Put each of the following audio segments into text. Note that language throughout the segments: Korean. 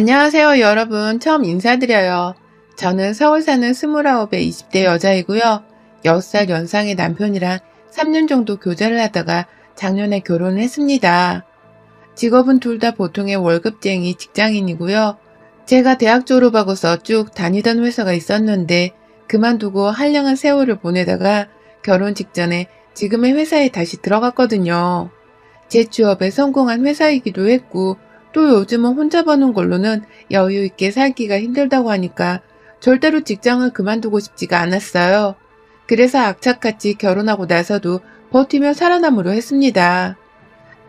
안녕하세요, 여러분. 처음 인사드려요. 저는 서울 사는 29의 20대 여자이고요. 6살 연상의 남편이랑 3년 정도 교제를 하다가 작년에 결혼을 했습니다. 직업은 둘 다 보통의 월급쟁이 직장인이고요. 제가 대학 졸업하고서 쭉 다니던 회사가 있었는데 그만두고 한량한 세월을 보내다가 결혼 직전에 지금의 회사에 다시 들어갔거든요. 제 취업에 성공한 회사이기도 했고 또 요즘은 혼자 버는 걸로는 여유 있게 살기가 힘들다고 하니까 절대로 직장을 그만두고 싶지가 않았어요. 그래서 악착같이 결혼하고 나서도 버티며 살아남으려 했습니다.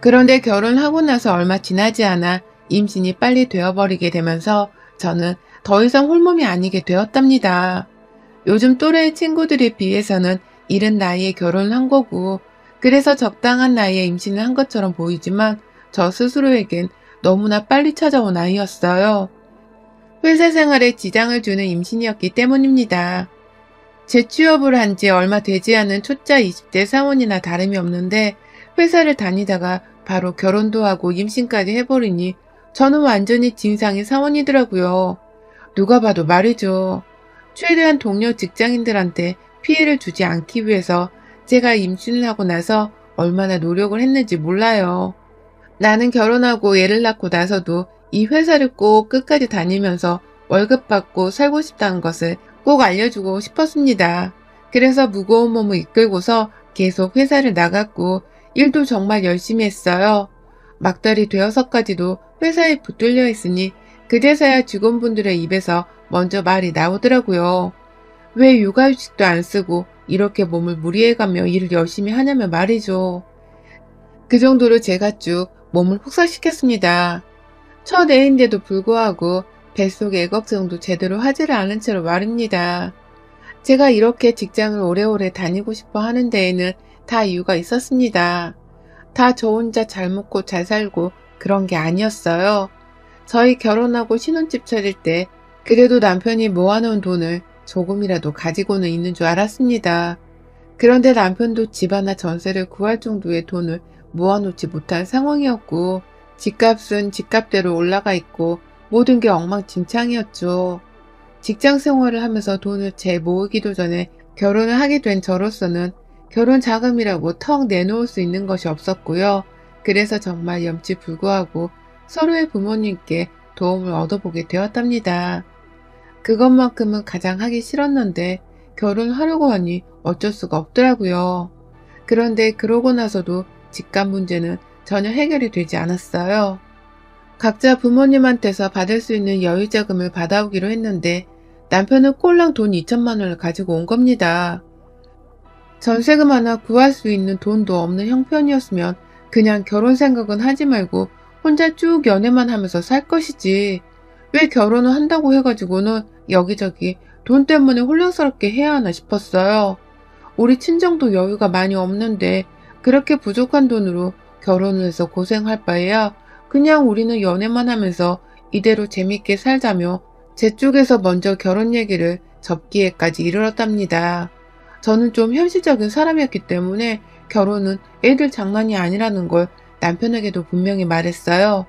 그런데 결혼하고 나서 얼마 지나지 않아 임신이 빨리 되어버리게 되면서 저는 더 이상 홀몸이 아니게 되었답니다. 요즘 또래의 친구들에 비해서는 이른 나이에 결혼을 한 거고 그래서 적당한 나이에 임신을 한 것처럼 보이지만 저 스스로에겐 너무나 빨리 찾아온 아이였어요. 회사 생활에 지장을 주는 임신이었기 때문입니다. 재취업을 한 지 얼마 되지 않은 초짜 20대 사원이나 다름이 없는데 회사를 다니다가 바로 결혼도 하고 임신까지 해버리니 저는 완전히 진상의 사원이더라고요. 누가 봐도 말이죠. 최대한 동료 직장인들한테 피해를 주지 않기 위해서 제가 임신을 하고 나서 얼마나 노력을 했는지 몰라요. 나는 결혼하고 애를 낳고 나서도 이 회사를 꼭 끝까지 다니면서 월급 받고 살고 싶다는 것을 꼭 알려주고 싶었습니다. 그래서 무거운 몸을 이끌고서 계속 회사를 나갔고 일도 정말 열심히 했어요. 막달이 되어서까지도 회사에 붙들려 있으니 그제서야 직원분들의 입에서 먼저 말이 나오더라고요. 왜 육아휴직도 안 쓰고 이렇게 몸을 무리해가며 일을 열심히 하냐며 말이죠. 그 정도로 제가 쭉 몸을 혹사시켰습니다. 첫 애인데도 불구하고 뱃속의 애걱정도 제대로 하지를 않은 채로 말입니다. 제가 이렇게 직장을 오래오래 다니고 싶어 하는 데에는 다 이유가 있었습니다. 다 저 혼자 잘 먹고 잘 살고 그런 게 아니었어요. 저희 결혼하고 신혼집 차릴 때 그래도 남편이 모아놓은 돈을 조금이라도 가지고는 있는 줄 알았습니다. 그런데 남편도 집 하나 전세를 구할 정도의 돈을 모아놓지 못한 상황이었고 집값은 집값대로 올라가 있고 모든 게 엉망진창이었죠. 직장 생활을 하면서 돈을 재 모으기도 전에 결혼을 하게 된 저로서는 결혼 자금이라고 턱 내놓을 수 있는 것이 없었고요. 그래서 정말 염치불구하고 서로의 부모님께 도움을 얻어보게 되었답니다. 그것만큼은 가장 하기 싫었는데 결혼하려고 하니 어쩔 수가 없더라고요. 그런데 그러고 나서도 집값 문제는 전혀 해결이 되지 않았어요. 각자 부모님한테서 받을 수 있는 여유자금을 받아오기로 했는데 남편은 꼴랑 돈 2천만 원을 가지고 온 겁니다. 전세금 하나 구할 수 있는 돈도 없는 형편이었으면 그냥 결혼 생각은 하지 말고 혼자 쭉 연애만 하면서 살 것이지. 왜 결혼을 한다고 해가지고는 여기저기 돈 때문에 혼란스럽게 해야 하나 싶었어요. 우리 친정도 여유가 많이 없는데 그렇게 부족한 돈으로 결혼을 해서 고생할 바에야 그냥 우리는 연애만 하면서 이대로 재밌게 살자며 제 쪽에서 먼저 결혼 얘기를 접기에까지 이르렀답니다. 저는 좀 현실적인 사람이었기 때문에 결혼은 애들 장난이 아니라는 걸 남편에게도 분명히 말했어요.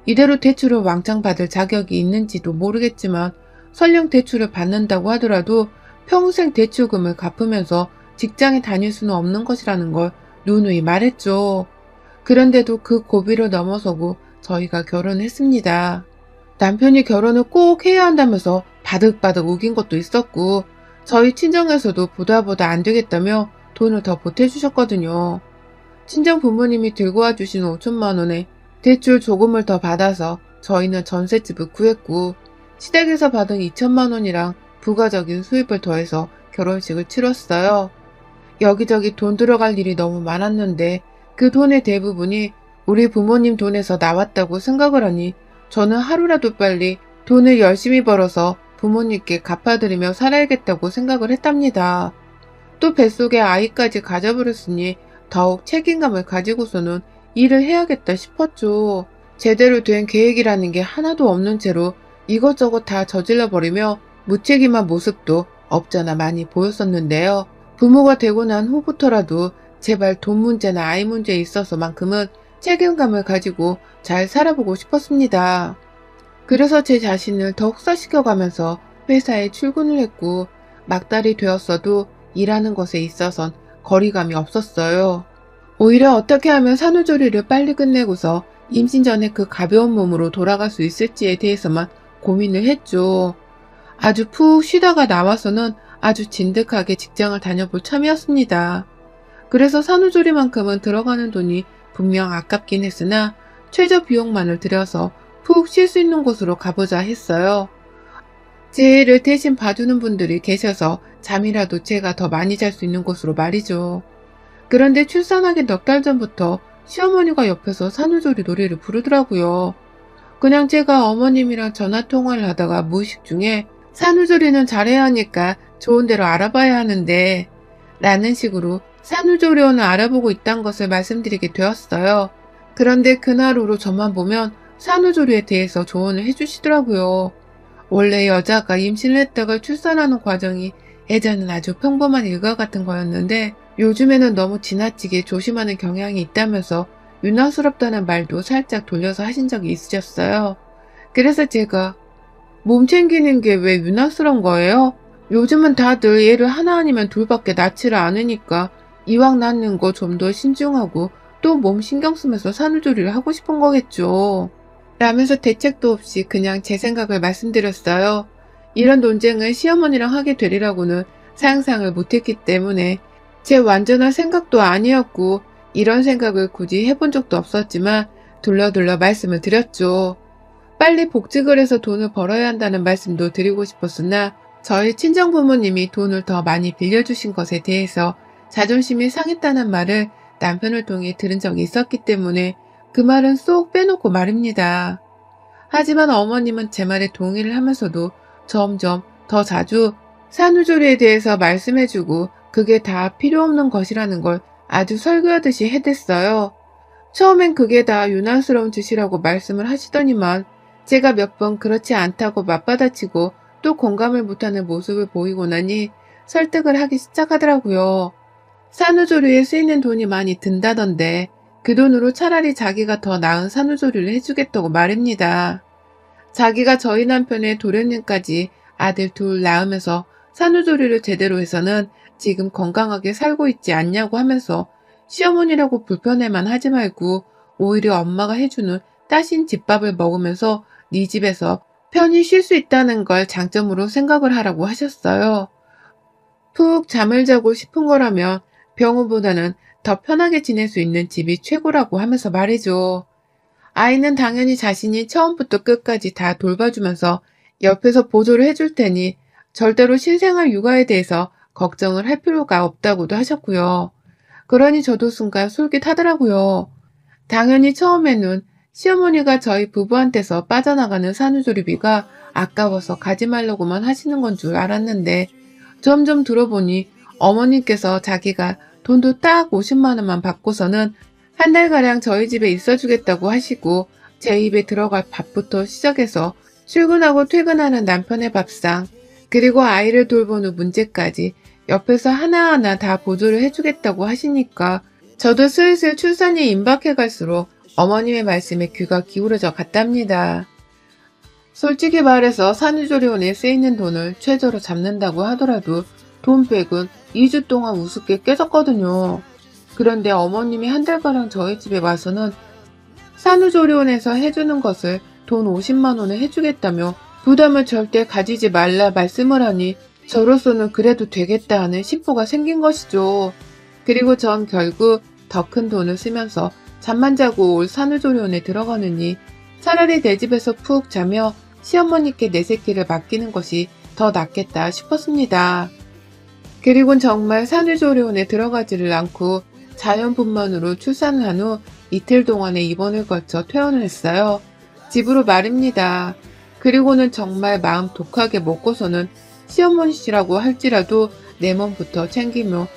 이대로 대출을 왕창 받을 자격이 있는지도 모르겠지만 설령 대출을 받는다고 하더라도 평생 대출금을 갚으면서 직장에 다닐 수는 없는 것이라는 걸 누누이 말했죠. 그런데도 그 고비를 넘어서고 저희가 결혼했습니다. 남편이 결혼을 꼭 해야 한다면서 바득바득 우긴 것도 있었고 저희 친정에서도 보다 안 되겠다며 돈을 더 보태주셨거든요. 친정 부모님이 들고 와주신 5천만 원에 대출 조금을 더 받아서 저희는 전셋집을 구했고 시댁에서 받은 2천만 원이랑 부가적인 수입을 더해서 결혼식을 치렀어요. 여기저기 돈 들어갈 일이 너무 많았는데 그 돈의 대부분이 우리 부모님 돈에서 나왔다고 생각을 하니 저는 하루라도 빨리 돈을 열심히 벌어서 부모님께 갚아드리며 살아야겠다고 생각을 했답니다. 또 뱃속에 아이까지 가져버렸으니 더욱 책임감을 가지고서는 일을 해야겠다 싶었죠. 제대로 된 계획이라는 게 하나도 없는 채로 이것저것 다 저질러버리며 무책임한 모습도 없잖아 많이 보였었는데요. 부모가 되고 난 후부터라도 제발 돈 문제나 아이 문제에 있어서만큼은 책임감을 가지고 잘 살아보고 싶었습니다. 그래서 제 자신을 더 혹사시켜가면서 회사에 출근을 했고 막달이 되었어도 일하는 것에 있어선 거리감이 없었어요. 오히려 어떻게 하면 산후조리를 빨리 끝내고서 임신 전에 그 가벼운 몸으로 돌아갈 수 있을지에 대해서만 고민을 했죠. 아주 푹 쉬다가 나와서는 아주 진득하게 직장을 다녀볼 참이었습니다. 그래서 산후조리만큼은 들어가는 돈이 분명 아깝긴 했으나 최저 비용만을 들여서 푹 쉴 수 있는 곳으로 가보자 했어요. 제 애를 대신 봐주는 분들이 계셔서 잠이라도 제가 더 많이 잘 수 있는 곳으로 말이죠. 그런데 출산하기 넉 달 전부터 시어머니가 옆에서 산후조리 노래를 부르더라고요. 그냥 제가 어머님이랑 전화통화를 하다가 무의식 중에 산후조리는 잘해야 하니까 좋은 데로 알아봐야 하는데 라는 식으로 산후조리원을 알아보고 있다는 것을 말씀드리게 되었어요. 그런데 그날 후로 저만 보면 산후조리에 대해서 조언을 해주시더라고요. 원래 여자가 임신을 했다가 출산하는 과정이 예전엔 아주 평범한 일과 같은 거였는데 요즘에는 너무 지나치게 조심하는 경향이 있다면서 유난스럽다는 말도 살짝 돌려서 하신 적이 있으셨어요. 그래서 제가 몸 챙기는 게 왜 유난스러운 거예요? 요즘은 다들 애를 하나 아니면 둘밖에 낳지를 않으니까 이왕 낳는 거 좀 더 신중하고 또 몸 신경 쓰면서 산후조리를 하고 싶은 거겠죠. 라면서 대책도 없이 그냥 제 생각을 말씀드렸어요. 이런 논쟁을 시어머니랑 하게 되리라고는 상상을 못했기 때문에 제 완전한 생각도 아니었고 이런 생각을 굳이 해본 적도 없었지만 둘러둘러 말씀을 드렸죠. 빨리 복직을 해서 돈을 벌어야 한다는 말씀도 드리고 싶었으나 저희 친정 부모님이 돈을 더 많이 빌려주신 것에 대해서 자존심이 상했다는 말을 남편을 통해 들은 적이 있었기 때문에 그 말은 쏙 빼놓고 말입니다. 하지만 어머님은 제 말에 동의를 하면서도 점점 더 자주 산후조리에 대해서 말씀해주고 그게 다 필요 없는 것이라는 걸 아주 설교하듯이 해댔어요. 처음엔 그게 다 유난스러운 짓이라고 말씀을 하시더니만 제가 몇 번 그렇지 않다고 맞받아치고 또 공감을 못하는 모습을 보이고 나니 설득을 하기 시작하더라고요. 산후조리에 쓰이는 돈이 많이 든다던데 그 돈으로 차라리 자기가 더 나은 산후조리를 해주겠다고 말입니다. 자기가 저희 남편의 도련님까지 아들 둘 낳으면서 산후조리를 제대로 해서는 지금 건강하게 살고 있지 않냐고 하면서 시어머니라고 불편해만 하지 말고 오히려 엄마가 해주는 따신 집밥을 먹으면서 네 집에서 편히 쉴 수 있다는 걸 장점으로 생각을 하라고 하셨어요. 푹 잠을 자고 싶은 거라면 병원보다는 더 편하게 지낼 수 있는 집이 최고라고 하면서 말이죠. 아이는 당연히 자신이 처음부터 끝까지 다 돌봐주면서 옆에서 보조를 해줄 테니 절대로 신생아 육아에 대해서 걱정을 할 필요가 없다고도 하셨고요. 그러니 저도 순간 솔깃하더라고요. 당연히 처음에는 시어머니가 저희 부부한테서 빠져나가는 산후조리비가 아까워서 가지 말라고만 하시는 건 줄 알았는데 점점 들어보니 어머님께서 자기가 돈도 딱 50만 원만 받고서는 한 달가량 저희 집에 있어주겠다고 하시고 제 입에 들어갈 밥부터 시작해서 출근하고 퇴근하는 남편의 밥상 그리고 아이를 돌보는 문제까지 옆에서 하나하나 다 보조를 해주겠다고 하시니까 저도 슬슬 출산이 임박해 갈수록 어머님의 말씀에 귀가 기울어져 갔답니다. 솔직히 말해서 산후조리원에 쓰이는 돈을 최저로 잡는다고 하더라도 돈백은 2주 동안 우습게 깨졌거든요. 그런데 어머님이 한 달가량 저희 집에 와서는 산후조리원에서 해주는 것을 돈 50만 원을 해주겠다며 부담을 절대 가지지 말라 말씀을 하니 저로서는 그래도 되겠다 하는 심보가 생긴 것이죠. 그리고 전 결국 더 큰 돈을 쓰면서 잠만 자고 올 산후조리원에 들어가느니 차라리 내 집에서 푹 자며 시어머니께 내 새끼를 맡기는 것이 더 낫겠다 싶었습니다. 그리곤 정말 산후조리원에 들어가지를 않고 자연분만으로 출산을 한 후 이틀 동안의 입원을 거쳐 퇴원을 했어요. 집으로 말입니다. 그리고는 정말 마음 독하게 먹고서는 시어머니시라고 할지라도 내 몸부터 챙기며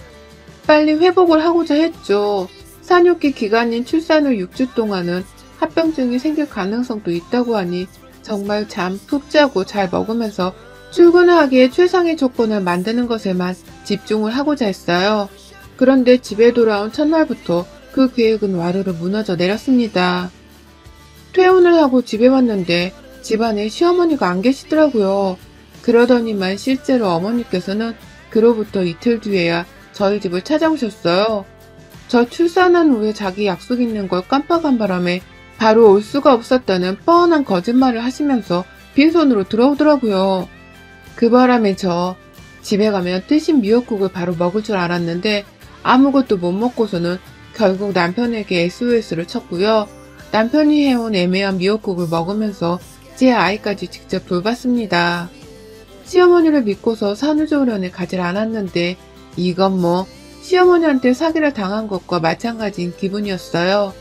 빨리 회복을 하고자 했죠. 산육기 기간인 출산 후 6주 동안은 합병증이 생길 가능성도 있다고 하니 정말 잠 푹 자고 잘 먹으면서 출근을 하기에 최상의 조건을 만드는 것에만 집중을 하고자 했어요. 그런데 집에 돌아온 첫날부터 그 계획은 와르르 무너져 내렸습니다. 퇴원을 하고 집에 왔는데 집안에 시어머니가 안 계시더라고요. 그러더니만 실제로 어머니께서는 그로부터 이틀 뒤에야 저희 집을 찾아오셨어요. 저 출산한 후에 자기 약속 있는 걸 깜빡한 바람에 바로 올 수가 없었다는 뻔한 거짓말을 하시면서 빈손으로 들어오더라고요. 그 바람에 저 집에 가면 뜨신 미역국을 바로 먹을 줄 알았는데 아무것도 못 먹고서는 결국 남편에게 SOS를 쳤고요. 남편이 해온 애매한 미역국을 먹으면서 제 아이까지 직접 돌봤습니다. 시어머니를 믿고서 산후조리원에 가질 않았는데 이건 뭐 시어머니한테 사기를 당한 것과 마찬가지인 기분이었어요.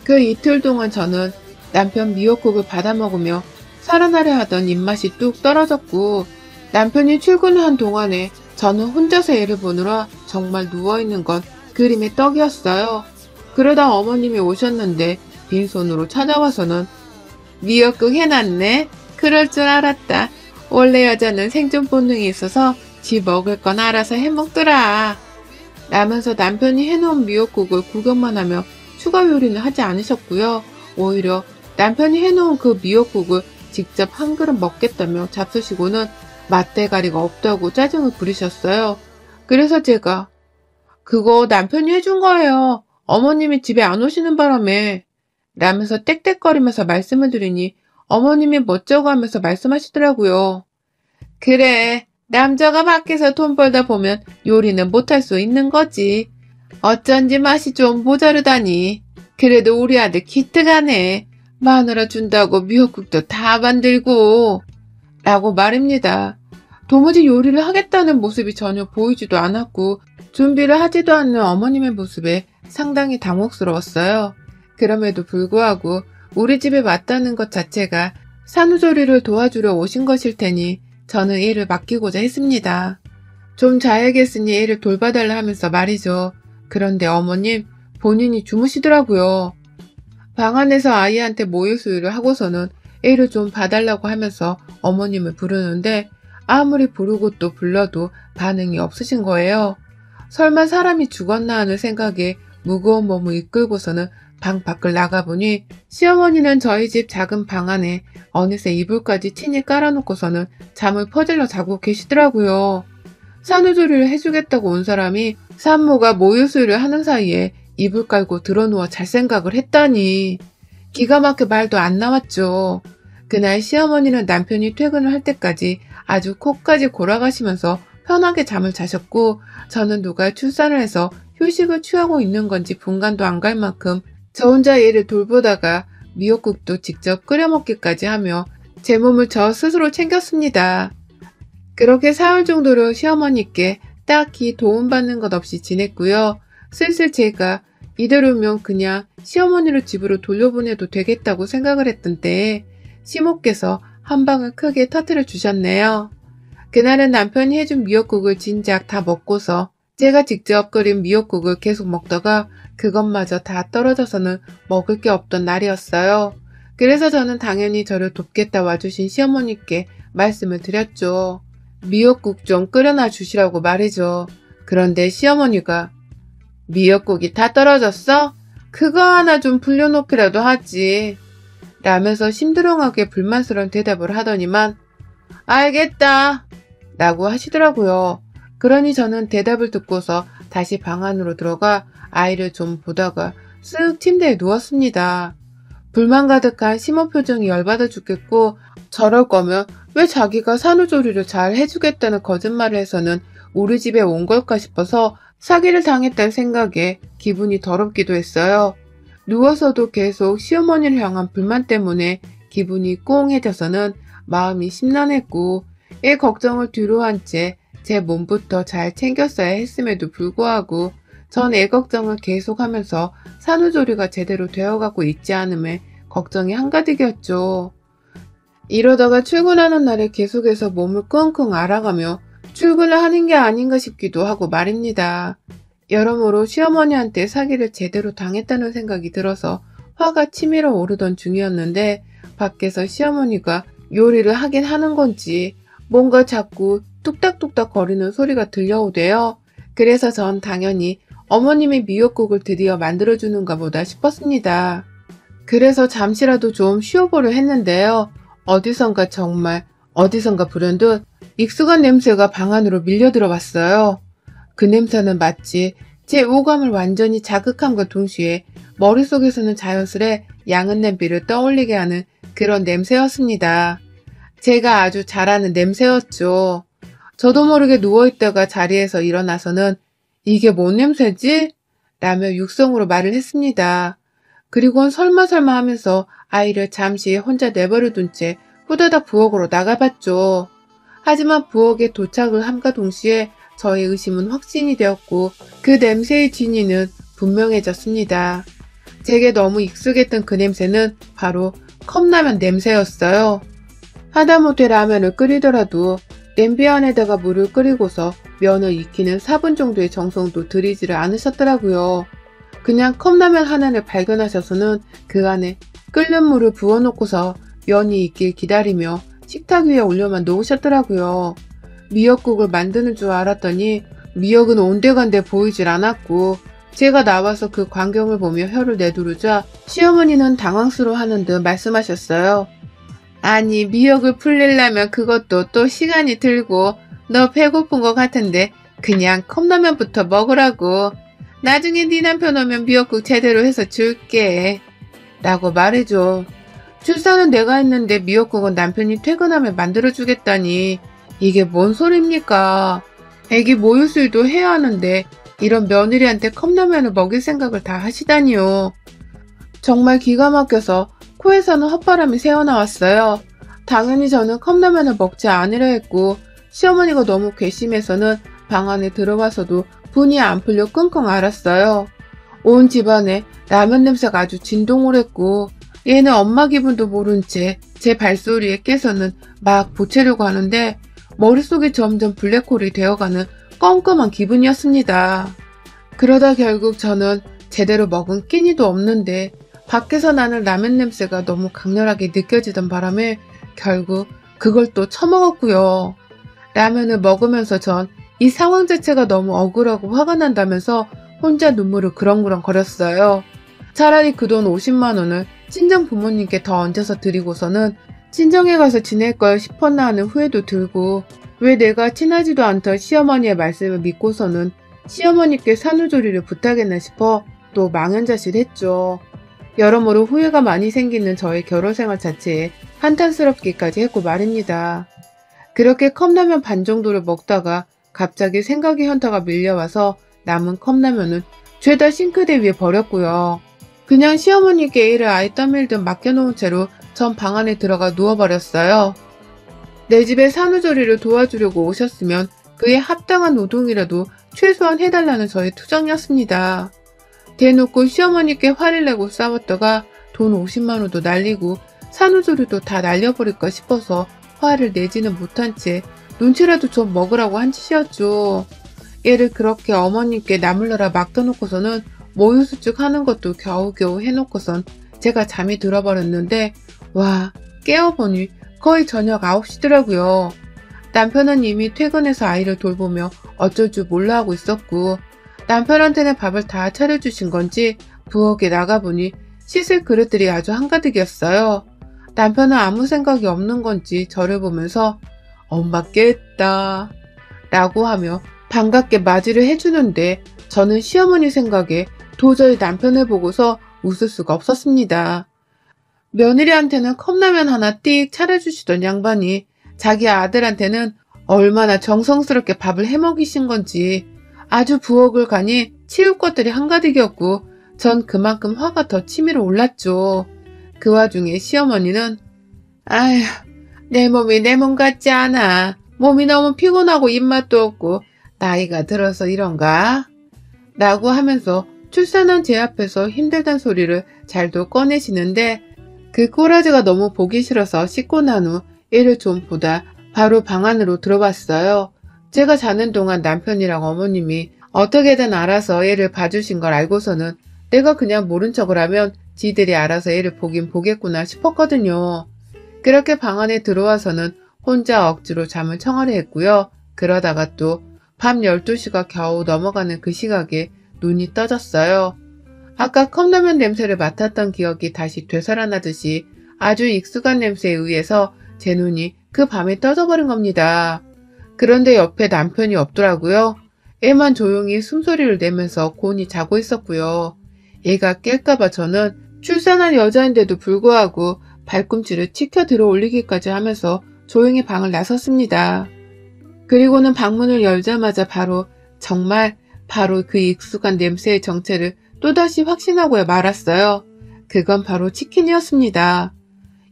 그 이틀 동안 저는 남편 미역국을 받아먹으며 살아나려 하던 입맛이 뚝 떨어졌고 남편이 출근한 동안에 저는 혼자서 애를 보느라 정말 누워있는 건 그림의 떡이었어요. 그러다 어머님이 오셨는데 빈손으로 찾아와서는 미역국 해놨네? 그럴 줄 알았다. 원래 여자는 생존 본능이 있어서 지 먹을 건 알아서 해먹더라. 라면서 남편이 해놓은 미역국을 구경만 하며 추가 요리는 하지 않으셨고요. 오히려 남편이 해놓은 그 미역국을 직접 한 그릇 먹겠다며 잡수시고는 맛대가리가 없다고 짜증을 부리셨어요. 그래서 제가 그거 남편이 해준 거예요. 어머님이 집에 안 오시는 바람에 라면서 떽떽거리면서 말씀을 드리니 어머님이 멋쩍어 하면서 말씀하시더라고요. 그래, 남자가 밖에서 돈 벌다 보면 요리는 못할 수 있는 거지. 어쩐지 맛이 좀 모자르다니. 그래도 우리 아들 기특하네. 마누라 준다고 미역국도 다 만들고. 라고 말입니다. 도무지 요리를 하겠다는 모습이 전혀 보이지도 않았고 준비를 하지도 않는 어머님의 모습에 상당히 당혹스러웠어요. 그럼에도 불구하고 우리 집에 왔다는 것 자체가 산후조리를 도와주려 오신 것일 테니 저는 일을 맡기고자 했습니다. 좀 자야겠으니 애를 돌봐달라 하면서 말이죠. 그런데 어머님 본인이 주무시더라고요. 방 안에서 아이한테 모유수유를 하고서는 애를 좀 봐달라고 하면서 어머님을 부르는데 아무리 부르고 또 불러도 반응이 없으신 거예요. 설마 사람이 죽었나 하는 생각에 무거운 몸을 이끌고서는 방 밖을 나가보니 시어머니는 저희 집 작은 방 안에 어느새 이불까지 친히 깔아놓고서는 잠을 퍼질러 자고 계시더라고요. 산후조리를 해주겠다고 온 사람이 산모가 모유수유를 하는 사이에 이불 깔고 드러누워 잘 생각을 했다니. 기가 막혀 말도 안 나왔죠. 그날 시어머니는 남편이 퇴근을 할 때까지 아주 코까지 골아가시면서 편하게 잠을 자셨고 저는 누가 출산을 해서 휴식을 취하고 있는 건지 분간도 안 갈 만큼 저 혼자 얘를 돌보다가 미역국도 직접 끓여 먹기까지 하며 제 몸을 저 스스로 챙겼습니다. 그렇게 사흘 정도로 시어머니께 딱히 도움받는 것 없이 지냈고요. 슬슬 제가 이대로면 그냥 시어머니를 집으로 돌려보내도 되겠다고 생각을 했던 때에 시모께서 한 방을 크게 터뜨려 주셨네요. 그날은 남편이 해준 미역국을 진작 다 먹고서 제가 직접 끓인 미역국을 계속 먹다가 그것마저 다 떨어져서는 먹을 게 없던 날이었어요. 그래서 저는 당연히 저를 돕겠다 와주신 시어머니께 말씀을 드렸죠. 미역국 좀 끓여놔 주시라고 말이죠. 그런데 시어머니가 미역국이 다 떨어졌어? 그거 하나 좀 불려놓기라도 하지. 라면서 심드렁하게 불만스러운 대답을 하더니만 알겠다 라고 하시더라고요. 그러니 저는 대답을 듣고서 다시 방 안으로 들어가 아이를 좀 보다가 쓱 침대에 누웠습니다. 불만 가득한 시모 표정이 열받아 죽겠고 저럴 거면 왜 자기가 산후조리를 잘 해주겠다는 거짓말을 해서는 우리 집에 온 걸까 싶어서 사기를 당했다는 생각에 기분이 더럽기도 했어요. 누워서도 계속 시어머니를 향한 불만 때문에 기분이 꽁해져서는 마음이 심란했고 애 걱정을 뒤로 한 채 제 몸부터 잘 챙겼어야 했음에도 불구하고 전 애 걱정을 계속하면서 산후조리가 제대로 되어가고 있지 않음에 걱정이 한가득이었죠. 이러다가 출근하는 날에 계속해서 몸을 끙끙 앓아가며 출근을 하는 게 아닌가 싶기도 하고 말입니다. 여러모로 시어머니한테 사기를 제대로 당했다는 생각이 들어서 화가 치밀어 오르던 중이었는데 밖에서 시어머니가 요리를 하긴 하는 건지 뭔가 자꾸 뚝딱뚝딱 거리는 소리가 들려오대요. 그래서 전 당연히 어머님이 미역국을 드디어 만들어주는가 보다 싶었습니다. 그래서 잠시라도 좀 쉬어보려 했는데요. 어디선가 정말 어디선가 불현듯 익숙한 냄새가 방 안으로 밀려 들어왔어요. 그 냄새는 마치 제 오감을 완전히 자극함과 동시에 머릿속에서는 자연스레 양은 냄비를 떠올리게 하는 그런 냄새였습니다. 제가 아주 잘 아는 냄새였죠. 저도 모르게 누워있다가 자리에서 일어나서는 이게 뭔 냄새지? 라며 육성으로 말을 했습니다. 그리고는 설마 하면서 아이를 잠시 혼자 내버려둔 채 후다닥 부엌으로 나가봤죠. 하지만 부엌에 도착을 함과 동시에 저의 의심은 확신이 되었고 그 냄새의 진위는 분명해졌습니다. 제게 너무 익숙했던 그 냄새는 바로 컵라면 냄새였어요. 하다못해 라면을 끓이더라도 냄비 안에다가 물을 끓이고서 면을 익히는 4분 정도의 정성도 들이지를 않으셨더라고요. 그냥 컵라면 하나를 발견하셔서는 그 안에 끓는 물을 부어놓고서 면이 익길 기다리며 식탁 위에 올려만 놓으셨더라고요. 미역국을 만드는 줄 알았더니 미역은 온데간데 보이질 않았고 제가 나와서 그 광경을 보며 혀를 내두르자 시어머니는 당황스러워하는 듯 말씀하셨어요. 아니 미역을 불리려면 그것도 또 시간이 들고 너 배고픈 것 같은데 그냥 컵라면부터 먹으라고. 나중에 네 남편 오면 미역국 제대로 해서 줄게. 라고 말해줘. 출산은 내가 했는데 미역국은 남편이 퇴근하면 만들어주겠다니 이게 뭔 소리입니까? 애기 모유수유도 해야 하는데 이런 며느리한테 컵라면을 먹일 생각을 다 하시다니요. 정말 기가 막혀서 코에서는 헛바람이 새어나왔어요. 당연히 저는 컵라면을 먹지 않으려 했고 시어머니가 너무 괘씸해서는 방 안에 들어와서도 분이 안 풀려 끙끙 앓았어요. 온 집안에 라면 냄새가 아주 진동을 했고 얘는 엄마 기분도 모른 채 제 발소리에 깨서는 막 보채려고 하는데 머릿속이 점점 블랙홀이 되어가는 껌껌한 기분이었습니다. 그러다 결국 저는 제대로 먹은 끼니도 없는데 밖에서 나는 라면 냄새가 너무 강렬하게 느껴지던 바람에 결국 그걸 또 처먹었고요. 라면을 먹으면서 전 이 상황 자체가 너무 억울하고 화가 난다면서 혼자 눈물을 그렁그렁 거렸어요. 차라리 그 돈 50만 원을 친정 부모님께 더 얹어서 드리고서는 친정에 가서 지낼 걸 싶었나 하는 후회도 들고 왜 내가 친하지도 않던 시어머니의 말씀을 믿고서는 시어머니께 산후조리를 부탁했나 싶어 또 망연자실했죠. 여러모로 후회가 많이 생기는 저의 결혼생활 자체에 한탄스럽기까지 했고 말입니다. 그렇게 컵라면 반 정도를 먹다가 갑자기 생각의 현타가 밀려와서 남은 컵라면은 죄다 싱크대 위에 버렸고요. 그냥 시어머니께 일을 아예 떠밀듯 맡겨놓은 채로 전 방 안에 들어가 누워버렸어요. 내 집에 산후조리를 도와주려고 오셨으면 그에 합당한 노동이라도 최소한 해달라는 저의 투정이었습니다. 대놓고 시어머니께 화를 내고 싸웠다가 돈 50만 원도 날리고 산후조리도 다 날려버릴까 싶어서 화를 내지는 못한 채 눈치라도 좀 먹으라고 한 짓이었죠. 얘를 그렇게 어머님께 나물러라 맡겨놓고서는 모유수축 하는 것도 겨우겨우 해놓고선 제가 잠이 들어버렸는데 와 깨어보니 거의 저녁 9시더라고요. 남편은 이미 퇴근해서 아이를 돌보며 어쩔 줄 몰라 하고 있었고 남편한테는 밥을 다 차려주신 건지 부엌에 나가보니 씻을 그릇들이 아주 한가득이었어요. 남편은 아무 생각이 없는 건지 저를 보면서 엄마 깼다 라고 하며 반갑게 맞이를 해주는데 저는 시어머니 생각에 도저히 남편을 보고서 웃을 수가 없었습니다. 며느리한테는 컵라면 하나 띡 차려주시던 양반이 자기 아들한테는 얼마나 정성스럽게 밥을 해먹이신 건지 아주 부엌을 가니 치울 것들이 한가득이었고 전 그만큼 화가 더 치밀어 올랐죠. 그 와중에 시어머니는 아휴 내 몸이 내 몸 같지 않아. 몸이 너무 피곤하고 입맛도 없고 나이가 들어서 이런가? 라고 하면서 출산한 제 앞에서 힘들단 소리를 잘도 꺼내시는데 그 꼬라지가 너무 보기 싫어서 씻고 난 후 애를 좀 보다 바로 방 안으로 들어왔어요. 제가 자는 동안 남편이랑 어머님이 어떻게든 알아서 애를 봐주신 걸 알고서는 내가 그냥 모른 척을 하면 지들이 알아서 애를 보긴 보겠구나 싶었거든요. 그렇게 방 안에 들어와서는 혼자 억지로 잠을 청하려 했고요. 그러다가 또 밤 12시가 겨우 넘어가는 그 시각에 눈이 떠졌어요. 아까 컵라면 냄새를 맡았던 기억이 다시 되살아나듯이 아주 익숙한 냄새에 의해서 제 눈이 그 밤에 떠져버린 겁니다. 그런데 옆에 남편이 없더라고요. 애만 조용히 숨소리를 내면서 곤히 자고 있었고요. 애가 깰까봐 저는 출산한 여자인데도 불구하고 발꿈치를 치켜 들어 올리기까지 하면서 조용히 방을 나섰습니다. 그리고는 방문을 열자마자 정말 바로 그 익숙한 냄새의 정체를 또다시 확신하고 말았어요. 그건 바로 치킨이었습니다.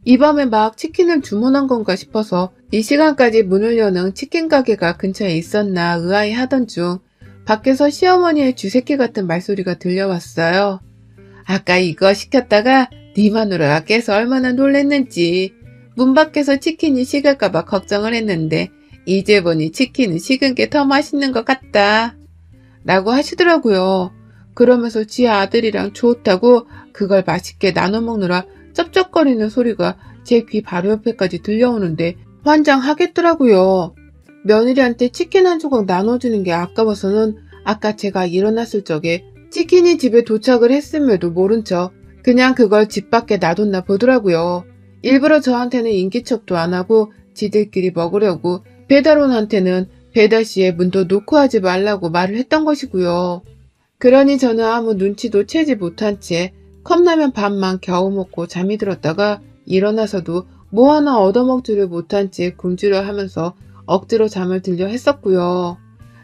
이 밤에 막 치킨을 주문한 건가 싶어서 이 시간까지 문을 여는 치킨 가게가 근처에 있었나 의아해하던 중 밖에서 시어머니의 쥐새끼 같은 말소리가 들려왔어요. 아까 이거 시켰다가 네 마누라가 깨서 얼마나 놀랬는지. 문 밖에서 치킨이 식을까봐 걱정을 했는데 이제 보니 치킨은 식은 게 더 맛있는 것 같다 라고 하시더라고요. 그러면서 지 아들이랑 좋다고 그걸 맛있게 나눠 먹느라 쩝쩝거리는 소리가 제 귀 바로 옆에까지 들려오는데 환장하겠더라고요. 며느리한테 치킨 한 조각 나눠주는 게 아까워서는 아까 제가 일어났을 적에 치킨이 집에 도착을 했음에도 모른 척 그냥 그걸 집 밖에 놔뒀나 보더라고요. 일부러 저한테는 인기척도 안 하고 지들끼리 먹으려고 배달원한테는 배달 시에 문도 놓고 하지 말라고 말을 했던 것이고요. 그러니 저는 아무 눈치도 채지 못한 채 컵라면 반만 겨우 먹고 잠이 들었다가 일어나서도 뭐 하나 얻어먹지를 못한 채 굶주려 하면서 억지로 잠을 들려 했었고요.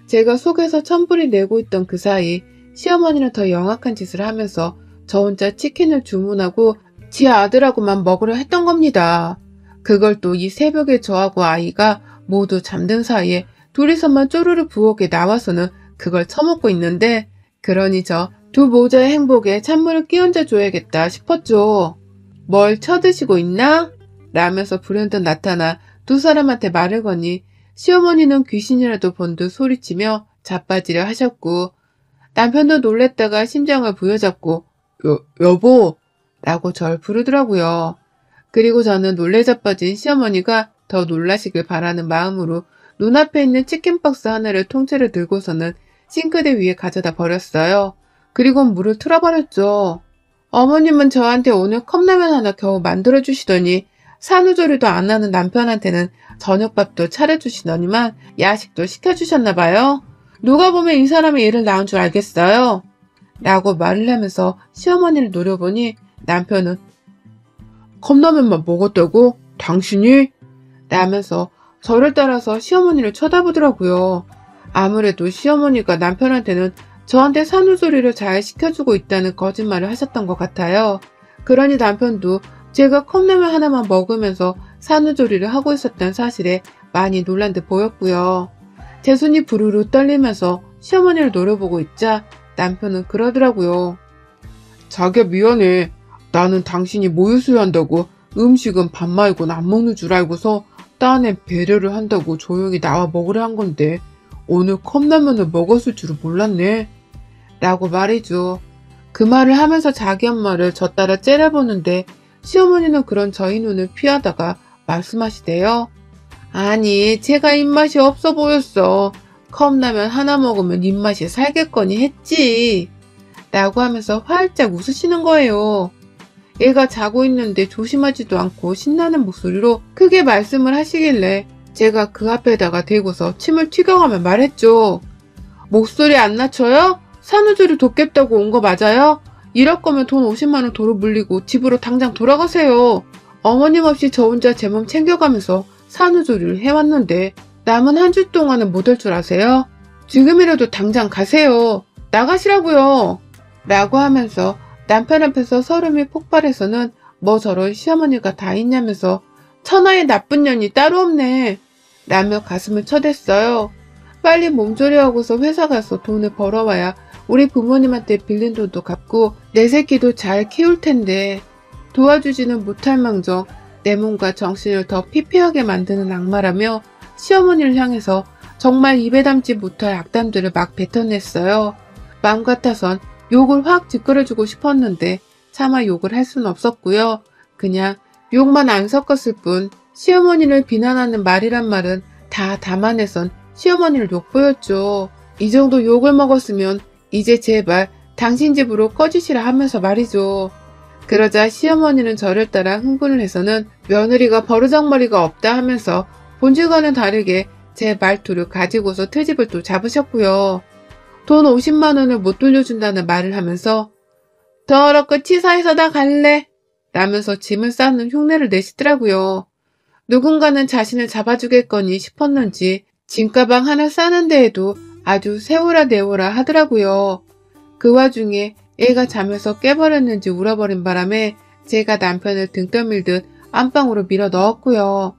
제가 속에서 천불이 내고 있던 그 사이 시어머니는 더 영악한 짓을 하면서 저 혼자 치킨을 주문하고 지 아들하고만 먹으려 했던 겁니다. 그걸 또 이 새벽에 저하고 아이가 모두 잠든 사이에 둘이서만 쪼르르 부엌에 나와서는 그걸 처먹고 있는데 그러니 저 두 모자의 행복에 찬물을 끼얹어 줘야겠다 싶었죠. 뭘 쳐드시고 있나? 라면서 불현듯 나타나 두 사람한테 말을 거니 시어머니는 귀신이라도 본 듯 소리치며 자빠지려 하셨고 남편도 놀랬다가 심장을 부여잡고 여보 라고 절 부르더라고요. 그리고 저는 놀래 자빠진 시어머니가 더 놀라시길 바라는 마음으로 눈앞에 있는 치킨박스 하나를 통째로 들고서는 싱크대 위에 가져다 버렸어요. 그리고 물을 틀어버렸죠. 어머님은 저한테 오늘 컵라면 하나 겨우 만들어주시더니 산후조리도 안 하는 남편한테는 저녁밥도 차려주시더니만 야식도 시켜주셨나봐요. 누가 보면 이 사람이 애를 낳은 줄 알겠어요. 라고 말을 하면서 시어머니를 노려보니 남편은 컵라면만 먹었다고? 당신이? 라면서 저를 따라서 시어머니를 쳐다보더라고요. 아무래도 시어머니가 남편한테는 저한테 산후조리를 잘 시켜주고 있다는 거짓말을 하셨던 것 같아요. 그러니 남편도 제가 컵라면 하나만 먹으면서 산후조리를 하고 있었던 사실에 많이 놀란 듯 보였고요. 제 손이 부르르 떨리면서 시어머니를 노려보고 있자 남편은 그러더라고요. 자기야 미안해. 나는 당신이 모유수유한다고 음식은 밥 말고는 안 먹는 줄 알고서 딴에 배려를 한다고 조용히 나와 먹으려 한 건데 오늘 컵라면을 먹었을 줄은 몰랐네. 라고 말이죠. 그 말을 하면서 자기 엄마를 저 따라 째려보는데 시어머니는 그런 저희 눈을 피하다가 말씀하시대요. 아니 제가 입맛이 없어 보였어. 컵라면 하나 먹으면 입맛이 살겠거니 했지. 라고 하면서 활짝 웃으시는 거예요. 애가 자고 있는데 조심하지도 않고 신나는 목소리로 크게 말씀을 하시길래 제가 그 앞에다가 대고서 침을 튀겨가며 말했죠. 목소리 안 낮춰요? 산후조리 돕겠다고 온 거 맞아요? 이럴 거면 돈 50만 원 도로 물리고 집으로 당장 돌아가세요. 어머님 없이 저 혼자 제 몸 챙겨가면서 산후조리를 해왔는데 남은 한 주 동안은 못 할 줄 아세요? 지금이라도 당장 가세요. 나가시라고요. 라고 하면서 남편 앞에서 서름이 폭발해서는 뭐 저런 시어머니가 다 있냐면서 천하의 나쁜 년이 따로 없네 라며 가슴을 쳐댔어요. 빨리 몸조리하고서 회사 가서 돈을 벌어와야 우리 부모님한테 빌린 돈도 갚고 내 새끼도 잘 키울 텐데 도와주지는 못할 망정 내 몸과 정신을 더 피폐하게 만드는 악마라며 시어머니를 향해서 정말 입에 담지 못할 악담들을 막 뱉어냈어요. 마음 같아선 욕을 확 짓거려주고 싶었는데 차마 욕을 할 수는 없었고요. 그냥 욕만 안 섞었을 뿐 시어머니를 비난하는 말이란 말은 다 담아내선 시어머니를 욕보였죠. 이 정도 욕을 먹었으면 이제 제발 당신 집으로 꺼지시라 하면서 말이죠. 그러자 시어머니는 저를 따라 흥분을 해서는 며느리가 버르장머리가 없다 하면서 본질과는 다르게 제 말투를 가지고서 트집을 또 잡으셨고요. 돈 50만 원을 못 돌려준다는 말을 하면서 더럽고 치사해서 나 갈래 라면서 짐을 싸는 흉내를 내시더라고요. 누군가는 자신을 잡아주겠거니 싶었는지 짐가방 하나 싸는 데에도 아주 세우라 내오라 하더라고요. 그 와중에 애가 잠에서 깨버렸는지 울어버린 바람에 제가 남편을 등 떠밀듯 안방으로 밀어 넣었고요.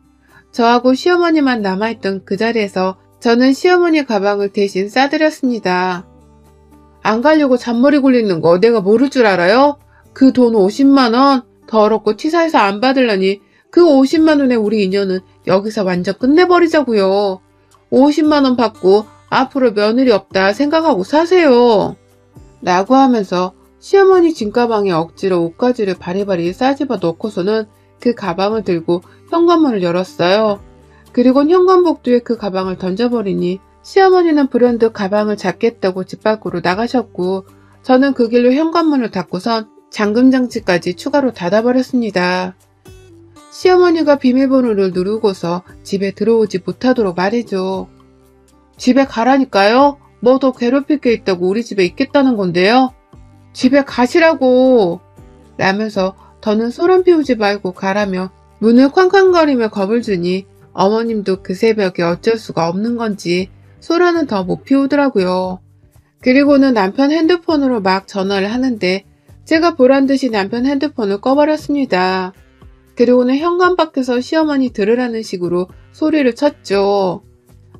저하고 시어머니만 남아있던 그 자리에서 저는 시어머니 가방을 대신 싸드렸습니다. 안 가려고 잔머리 굴리는 거 내가 모를 줄 알아요? 그 돈 50만 원 더럽고 치사해서 안 받으려니 그 50만 원에 우리 인연은 여기서 완전 끝내버리자고요. 50만 원 받고 앞으로 며느리 없다 생각하고 사세요. 라고 하면서 시어머니 짐가방에 억지로 옷가지를 바리바리 싸집어 넣고서는 그 가방을 들고 현관문을 열었어요. 그리곤 현관복도에 그 가방을 던져버리니 시어머니는 불현듯 가방을 잡겠다고 집 밖으로 나가셨고 저는 그 길로 현관문을 닫고선 잠금장치까지 추가로 닫아버렸습니다. 시어머니가 비밀번호를 누르고서 집에 들어오지 못하도록 말이죠. 집에 가라니까요? 뭐 더 괴롭힐 게 있다고 우리 집에 있겠다는 건데요? 집에 가시라고! 라면서 더는 소란 피우지 말고 가라며 문을 쾅쾅거리며 겁을 주니 어머님도 그 새벽에 어쩔 수가 없는 건지 소란은 더 못 피우더라고요. 그리고는 남편 핸드폰으로 막 전화를 하는데 제가 보란듯이 남편 핸드폰을 꺼버렸습니다. 그리고는 현관 밖에서 시어머니 들으라는 식으로 소리를 쳤죠.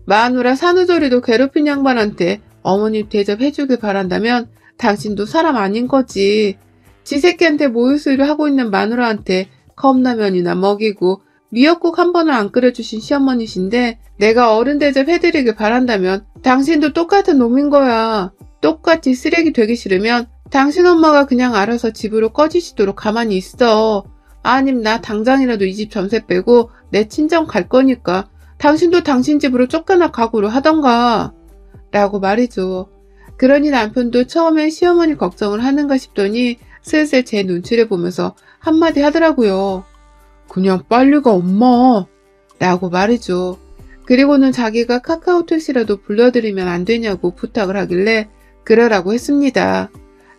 마누라 산후조리도 괴롭힌 양반한테 어머님 대접해주길 바란다면 당신도 사람 아닌 거지. 지 새끼한테 모유수유를 하고 있는 마누라한테 컵라면이나 먹이고 미역국 한 번을 안 끓여주신 시어머니신데 내가 어른 대접해드리길 바란다면 당신도 똑같은 놈인 거야. 똑같이 쓰레기 되기 싫으면 당신 엄마가 그냥 알아서 집으로 꺼지시도록 가만히 있어. 아님 나 당장이라도 이 집 전세 빼고 내 친정 갈 거니까 당신도 당신 집으로 쫓겨나 각오를 하던가. 라고 말이죠. 그러니 남편도 처음엔 시어머니 걱정을 하는가 싶더니 슬슬 제 눈치를 보면서 한마디 하더라고요. 그냥 빨리가 엄마. 라고 말이죠. 그리고는 자기가 카카오 택시라도 불러드리면 안 되냐고 부탁을 하길래 그러라고 했습니다.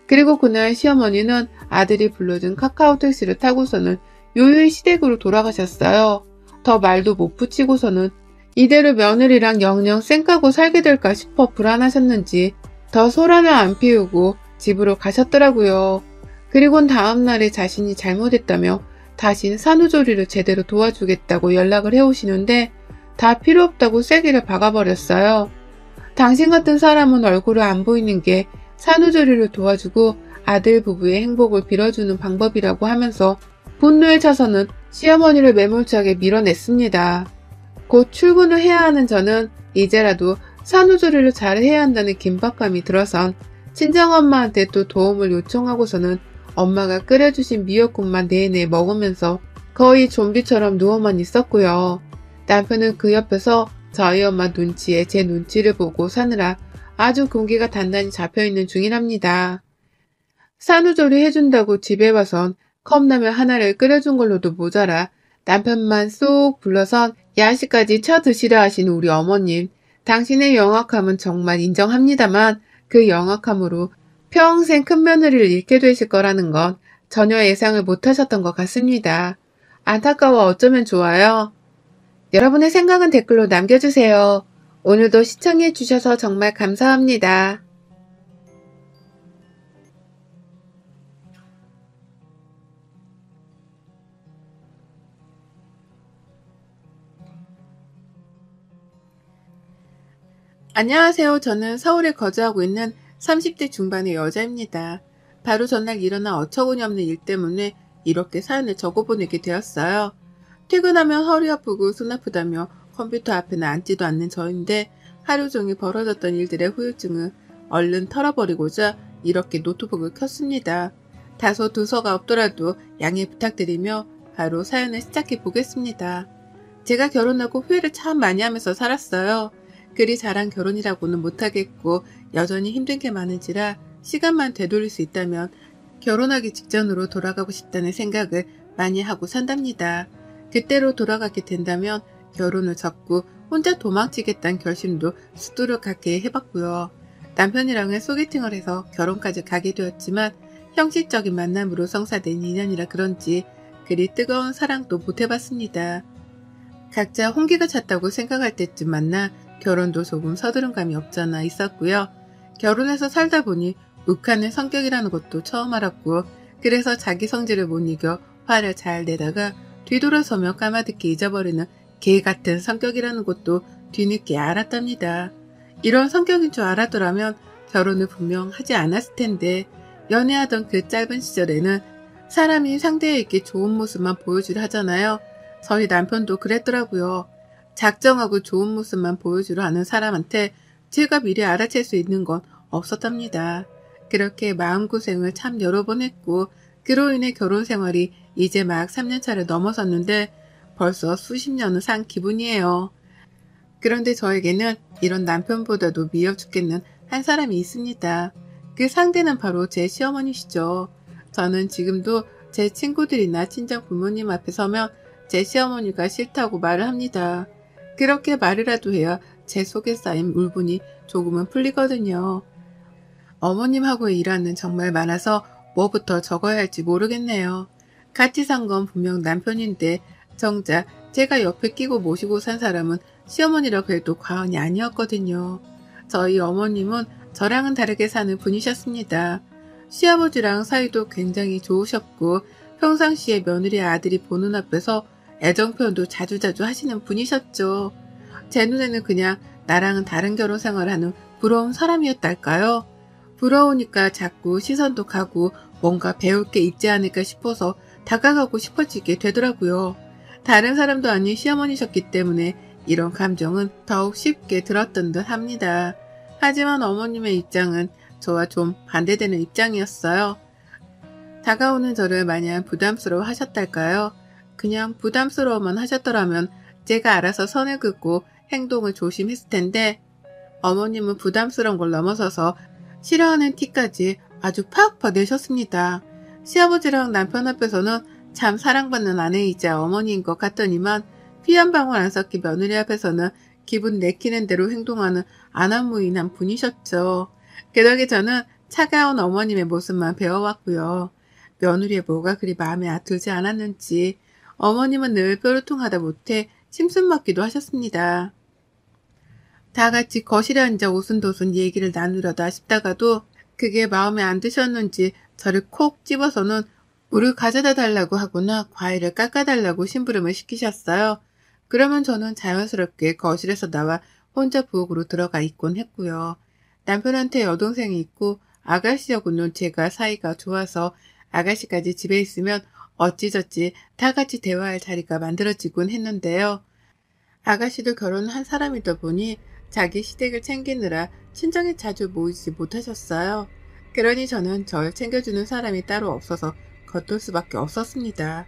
그리고 그날 시어머니는 아들이 불러준 카카오 택시를 타고서는 요요히 시댁으로 돌아가셨어요. 더 말도 못 붙이고서는 이대로 며느리랑 영영 쌩까고 살게 될까 싶어 불안하셨는지 더 소란을 안 피우고 집으로 가셨더라고요. 그리곤 다음날에 자신이 잘못했다며 다신 산후조리를 제대로 도와주겠다고 연락을 해오시는데 다 필요 없다고 쐐기를 박아버렸어요. 당신 같은 사람은 얼굴을 안 보이는 게 산후조리를 도와주고 아들 부부의 행복을 빌어주는 방법이라고 하면서 분노에 차서는 시어머니를 매몰차게 밀어냈습니다. 곧 출근을 해야 하는 저는 이제라도 산후조리를 잘 해야 한다는 긴박감이 들어선 친정엄마한테 또 도움을 요청하고서는 엄마가 끓여주신 미역국만 내내 먹으면서 거의 좀비처럼 누워만 있었고요. 남편은 그 옆에서 저희 엄마 눈치에 제 눈치를 보고 사느라 아주 공기가 단단히 잡혀있는 중이랍니다. 산후조리 해준다고 집에 와선 컵라면 하나를 끓여준 걸로도 모자라 남편만 쏙 불러선 야식까지 쳐드시려 하신 우리 어머님. 당신의 영악함은 정말 인정합니다만 그 영악함으로 평생 큰 며느리를 잃게 되실 거라는 건 전혀 예상을 못하셨던 것 같습니다. 안타까워 어쩌면 좋아요. 여러분의 생각은 댓글로 남겨주세요. 오늘도 시청해주셔서 정말 감사합니다. 안녕하세요. 저는 서울에 거주하고 있는 30대 중반의 여자입니다. 바로 전날 일어난 어처구니 없는 일 때문에 이렇게 사연을 적어보내게 되었어요. 퇴근하면 허리 아프고 손 아프다며 컴퓨터 앞에는 앉지도 않는 저인데 하루 종일 벌어졌던 일들의 후유증을 얼른 털어버리고자 이렇게 노트북을 켰습니다. 다소 두서가 없더라도 양해 부탁드리며 바로 사연을 시작해 보겠습니다. 제가 결혼하고 후회를 참 많이 하면서 살았어요. 그리 잘한 결혼이라고는 못하겠고 여전히 힘든 게 많은지라 시간만 되돌릴 수 있다면 결혼하기 직전으로 돌아가고 싶다는 생각을 많이 하고 산답니다. 그때로 돌아가게 된다면 결혼을 접고 혼자 도망치겠다는 결심도 수두룩하게 해봤고요. 남편이랑은 소개팅을 해서 결혼까지 가게 되었지만 형식적인 만남으로 성사된 인연이라 그런지 그리 뜨거운 사랑도 못 해봤습니다. 각자 홍기가 찼다고 생각할 때쯤 만나 결혼도 조금 서두른 감이 없잖아 있었고요. 결혼해서 살다 보니 욱하는 성격이라는 것도 처음 알았고, 그래서 자기 성질을 못 이겨 화를 잘 내다가 뒤돌아서며 까마득히 잊어버리는 개 같은 성격이라는 것도 뒤늦게 알았답니다. 이런 성격인 줄 알았더라면 결혼을 분명 하지 않았을 텐데, 연애하던 그 짧은 시절에는 사람이 상대에게 좋은 모습만 보여주려 하잖아요. 저희 남편도 그랬더라고요. 작정하고 좋은 모습만 보여주려 하는 사람한테 제가 미리 알아챌 수 있는 건 없었답니다. 그렇게 마음고생을 참 여러 번 했고, 그로 인해 결혼 생활이 이제 막 3년차를 넘어섰는데 벌써 수십 년을 산 기분이에요. 그런데 저에게는 이런 남편보다도 미워 죽겠는 한 사람이 있습니다. 그 상대는 바로 제 시어머니시죠. 저는 지금도 제 친구들이나 친정 부모님 앞에 서면 제 시어머니가 싫다고 말을 합니다. 그렇게 말이라도 해야 제 속에 쌓인 울분이 조금은 풀리거든요. 어머님하고의 일화는 정말 많아서 뭐부터 적어야 할지 모르겠네요. 같이 산 건 분명 남편인데 정작 제가 옆에 끼고 모시고 산 사람은 시어머니라고 해도 과언이 아니었거든요. 저희 어머님은 저랑은 다르게 사는 분이셨습니다. 시아버지랑 사이도 굉장히 좋으셨고 평상시에 며느리 아들이 보는 앞에서 애정 표현도 자주자주 하시는 분이셨죠. 제 눈에는 그냥 나랑은 다른 결혼 생활하는 부러운 사람이었달까요? 부러우니까 자꾸 시선도 가고 뭔가 배울 게 있지 않을까 싶어서 다가가고 싶어지게 되더라고요. 다른 사람도 아닌 시어머니셨기 때문에 이런 감정은 더욱 쉽게 들었던 듯 합니다. 하지만 어머님의 입장은 저와 좀 반대되는 입장이었어요. 다가오는 저를 마냥 부담스러워 하셨달까요? 그냥 부담스러워만 하셨더라면 제가 알아서 선을 긋고 행동을 조심했을 텐데, 어머님은 부담스러운 걸 넘어서서 싫어하는 티까지 아주 팍팍 내셨습니다. 시아버지랑 남편 앞에서는 참 사랑받는 아내이자 어머니인 것 같더니만 피 한 방울 안 섞인 며느리 앞에서는 기분 내키는 대로 행동하는 안한무인한 분이셨죠. 게다가 저는 차가운 어머님의 모습만 배워왔고요. 며느리의 뭐가 그리 마음에 들지 않았는지 어머님은 늘 뾰루통하다 못해 심술 맞기도 하셨습니다. 다 같이 거실에 앉아 오순도순 얘기를 나누려다 싶다가도 그게 마음에 안 드셨는지 저를 콕 집어서는 물을 가져다 달라고 하거나 과일을 깎아달라고 심부름을 시키셨어요. 그러면 저는 자연스럽게 거실에서 나와 혼자 부엌으로 들어가 있곤 했고요. 남편한테 여동생이 있고 아가씨하고는 제가 사이가 좋아서 아가씨까지 집에 있으면 어찌저찌 다 같이 대화할 자리가 만들어지곤 했는데요. 아가씨도 결혼한 사람이다 보니 자기 시댁을 챙기느라 친정에 자주 모이지 못하셨어요. 그러니 저는 절 챙겨주는 사람이 따로 없어서 겉돌 수밖에 없었습니다.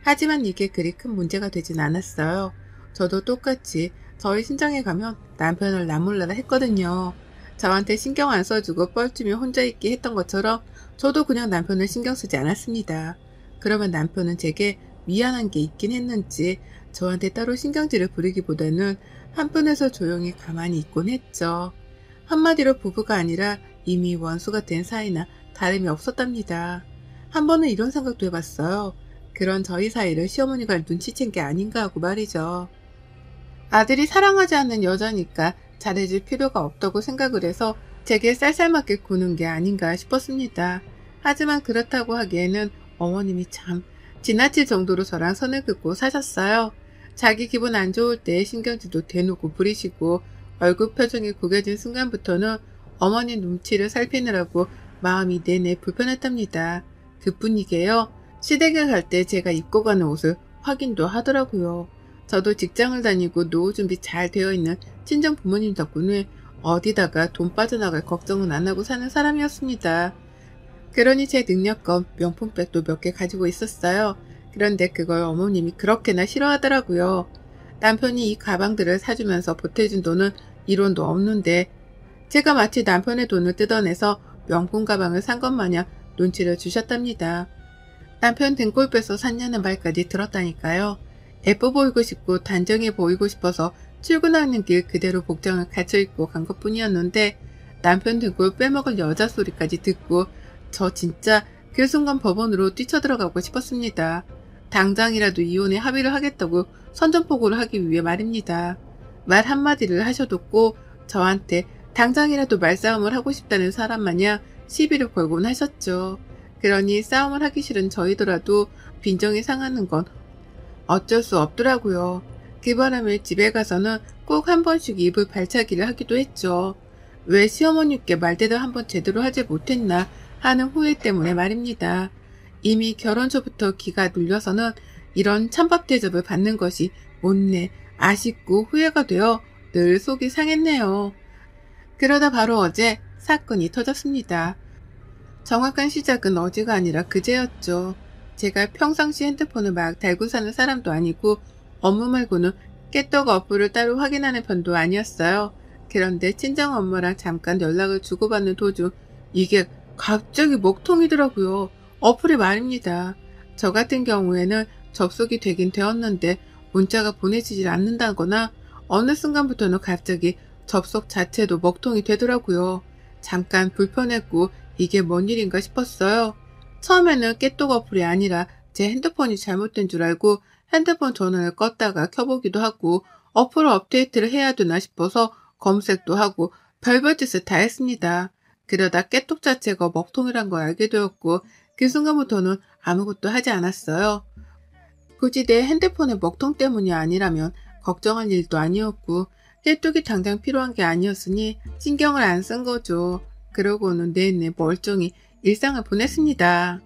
하지만 이게 그리 큰 문제가 되진 않았어요. 저도 똑같이 저희 친정에 가면 남편을 나몰라라 했거든요. 저한테 신경 안 써주고 뻘쭘히 혼자 있게 했던 것처럼 저도 그냥 남편을 신경 쓰지 않았습니다. 그러면 남편은 제게 미안한 게 있긴 했는지 저한테 따로 신경질을 부리기보다는 한편에서 조용히 가만히 있곤 했죠. 한마디로 부부가 아니라 이미 원수가 된 사이나 다름이 없었답니다. 한 번은 이런 생각도 해봤어요. 그런 저희 사이를 시어머니가 눈치챈 게 아닌가 하고 말이죠. 아들이 사랑하지 않는 여자니까 잘해줄 필요가 없다고 생각을 해서 제게 쌀쌀맞게 구는 게 아닌가 싶었습니다. 하지만 그렇다고 하기에는 어머님이 참 지나칠 정도로 저랑 선을 긋고 사셨어요. 자기 기분 안 좋을 때 신경질도 대놓고 부리시고 얼굴 표정이 구겨진 순간부터는 어머니 눈치를 살피느라고 마음이 내내 불편했답니다. 그뿐이게요. 시댁에 갈 때 제가 입고 가는 옷을 확인도 하더라고요. 저도 직장을 다니고 노후 준비 잘 되어 있는 친정 부모님 덕분에 어디다가 돈 빠져나갈 걱정은 안 하고 사는 사람이었습니다. 그러니 제 능력껏 명품백도 몇 개 가지고 있었어요. 그런데 그걸 어머님이 그렇게나 싫어하더라고요. 남편이 이 가방들을 사주면서 보태준 돈은 1원도 없는데 제가 마치 남편의 돈을 뜯어내서 명품 가방을 산 것 마냥 눈치를 주셨답니다. 남편 등골 빼서 샀냐는 말까지 들었다니까요. 예뻐 보이고 싶고 단정해 보이고 싶어서 출근하는 길 그대로 복장을 갖춰 입고 간 것뿐이었는데 남편 등골 빼먹을 여자 소리까지 듣고 저 진짜 그 순간 법원으로 뛰쳐들어가고 싶었습니다. 당장이라도 이혼에 합의를 하겠다고 선전포고를 하기 위해 말입니다. 말 한마디를 하셔도 꼭 저한테 당장이라도 말싸움을 하고 싶다는 사람 마냥 시비를 걸곤 하셨죠. 그러니 싸움을 하기 싫은 저희더라도 빈정이 상하는 건 어쩔 수 없더라고요. 그 바람에 집에 가서는 꼭 한 번씩 입을 발차기를 하기도 했죠. 왜 시어머니께 말대답 한번 제대로 하지 못했나 하는 후회 때문에 말입니다. 이미 결혼 전부터 기가 눌려서는 이런 찬밥 대접을 받는 것이 못내 아쉽고 후회가 되어 늘 속이 상했네요. 그러다 바로 어제 사건이 터졌습니다. 정확한 시작은 어제가 아니라 그제였죠. 제가 평상시 핸드폰을 막 달고 사는 사람도 아니고 업무 말고는 깨떡 어플을 따로 확인하는 편도 아니었어요. 그런데 친정 엄마랑 잠깐 연락을 주고받는 도중 이게 갑자기 먹통이더라고요. 어플이 말입니다. 저 같은 경우에는 접속이 되긴 되었는데 문자가 보내지질 않는다거나 어느 순간부터는 갑자기 접속 자체도 먹통이 되더라고요. 잠깐 불편했고 이게 뭔 일인가 싶었어요. 처음에는 깨똑 어플이 아니라 제 핸드폰이 잘못된 줄 알고 핸드폰 전원을 껐다가 켜보기도 하고 어플 업데이트를 해야 되나 싶어서 검색도 하고 별별 짓을 다 했습니다. 그러다 깨똑 자체가 먹통이란 걸 알게 되었고 그 순간부터는 아무것도 하지 않았어요. 굳이 내 핸드폰의 먹통 때문이 아니라면 걱정할 일도 아니었고 깨똑이 당장 필요한 게 아니었으니 신경을 안 쓴 거죠. 그러고는 내내 멀쩡히 일상을 보냈습니다.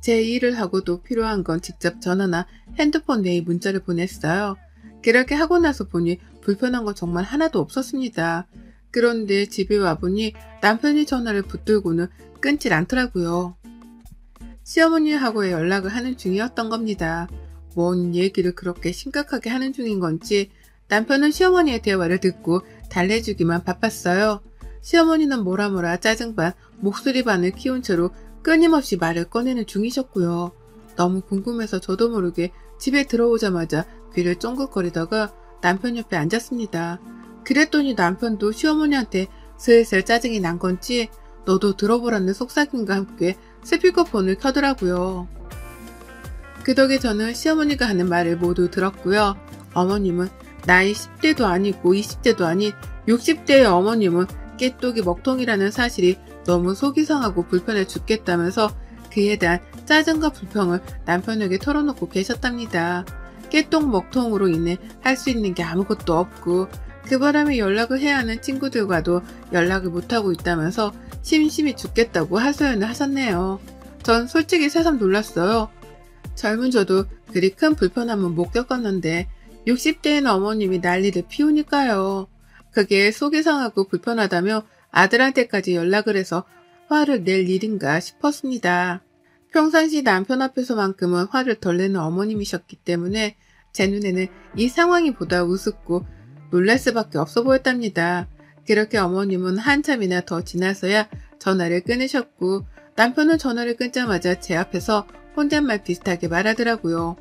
제 일을 하고도 필요한 건 직접 전화나 핸드폰 외에 문자를 보냈어요. 그렇게 하고 나서 보니 불편한 건 정말 하나도 없었습니다. 그런데 집에 와보니 남편이 전화를 붙들고는 끊질 않더라고요. 시어머니하고의 연락을 하는 중이었던 겁니다. 뭔 얘기를 그렇게 심각하게 하는 중인 건지 남편은 시어머니의 대화를 듣고 달래주기만 바빴어요. 시어머니는 뭐라 짜증 반 목소리 반을 키운 채로 끊임없이 말을 꺼내는 중이셨고요. 너무 궁금해서 저도 모르게 집에 들어오자마자 귀를 쫑긋거리다가 남편 옆에 앉았습니다. 그랬더니 남편도 시어머니한테 슬슬 짜증이 난 건지 너도 들어보라는 속삭임과 함께 스피커폰을 켜더라고요. 그 덕에 저는 시어머니가 하는 말을 모두 들었고요. 어머님은 나이 10대도 아니고 20대도 아닌 60대의 어머님은 깨똑이 먹통이라는 사실이 너무 속이 상하고 불편해 죽겠다면서 그에 대한 짜증과 불평을 남편에게 털어놓고 계셨답니다. 깨똑 먹통으로 인해 할 수 있는 게 아무것도 없고 그 바람에 연락을 해야 하는 친구들과도 연락을 못하고 있다면서 심심해 죽겠다고 하소연을 하셨네요. 전 솔직히 새삼 놀랐어요. 젊은 저도 그리 큰 불편함은 못 겪었는데 60대인 어머님이 난리를 피우니까요. 그게 속이 상하고 불편하다며 아들한테까지 연락을 해서 화를 낼 일인가 싶었습니다. 평상시 남편 앞에서만큼은 화를 덜 내는 어머님이셨기 때문에 제 눈에는 이 상황이 보다 우습고 놀랄 수밖에 없어 보였답니다. 그렇게 어머님은 한참이나 더 지나서야 전화를 끊으셨고 남편은 전화를 끊자마자 제 앞에서 혼잣말 비슷하게 말하더라고요.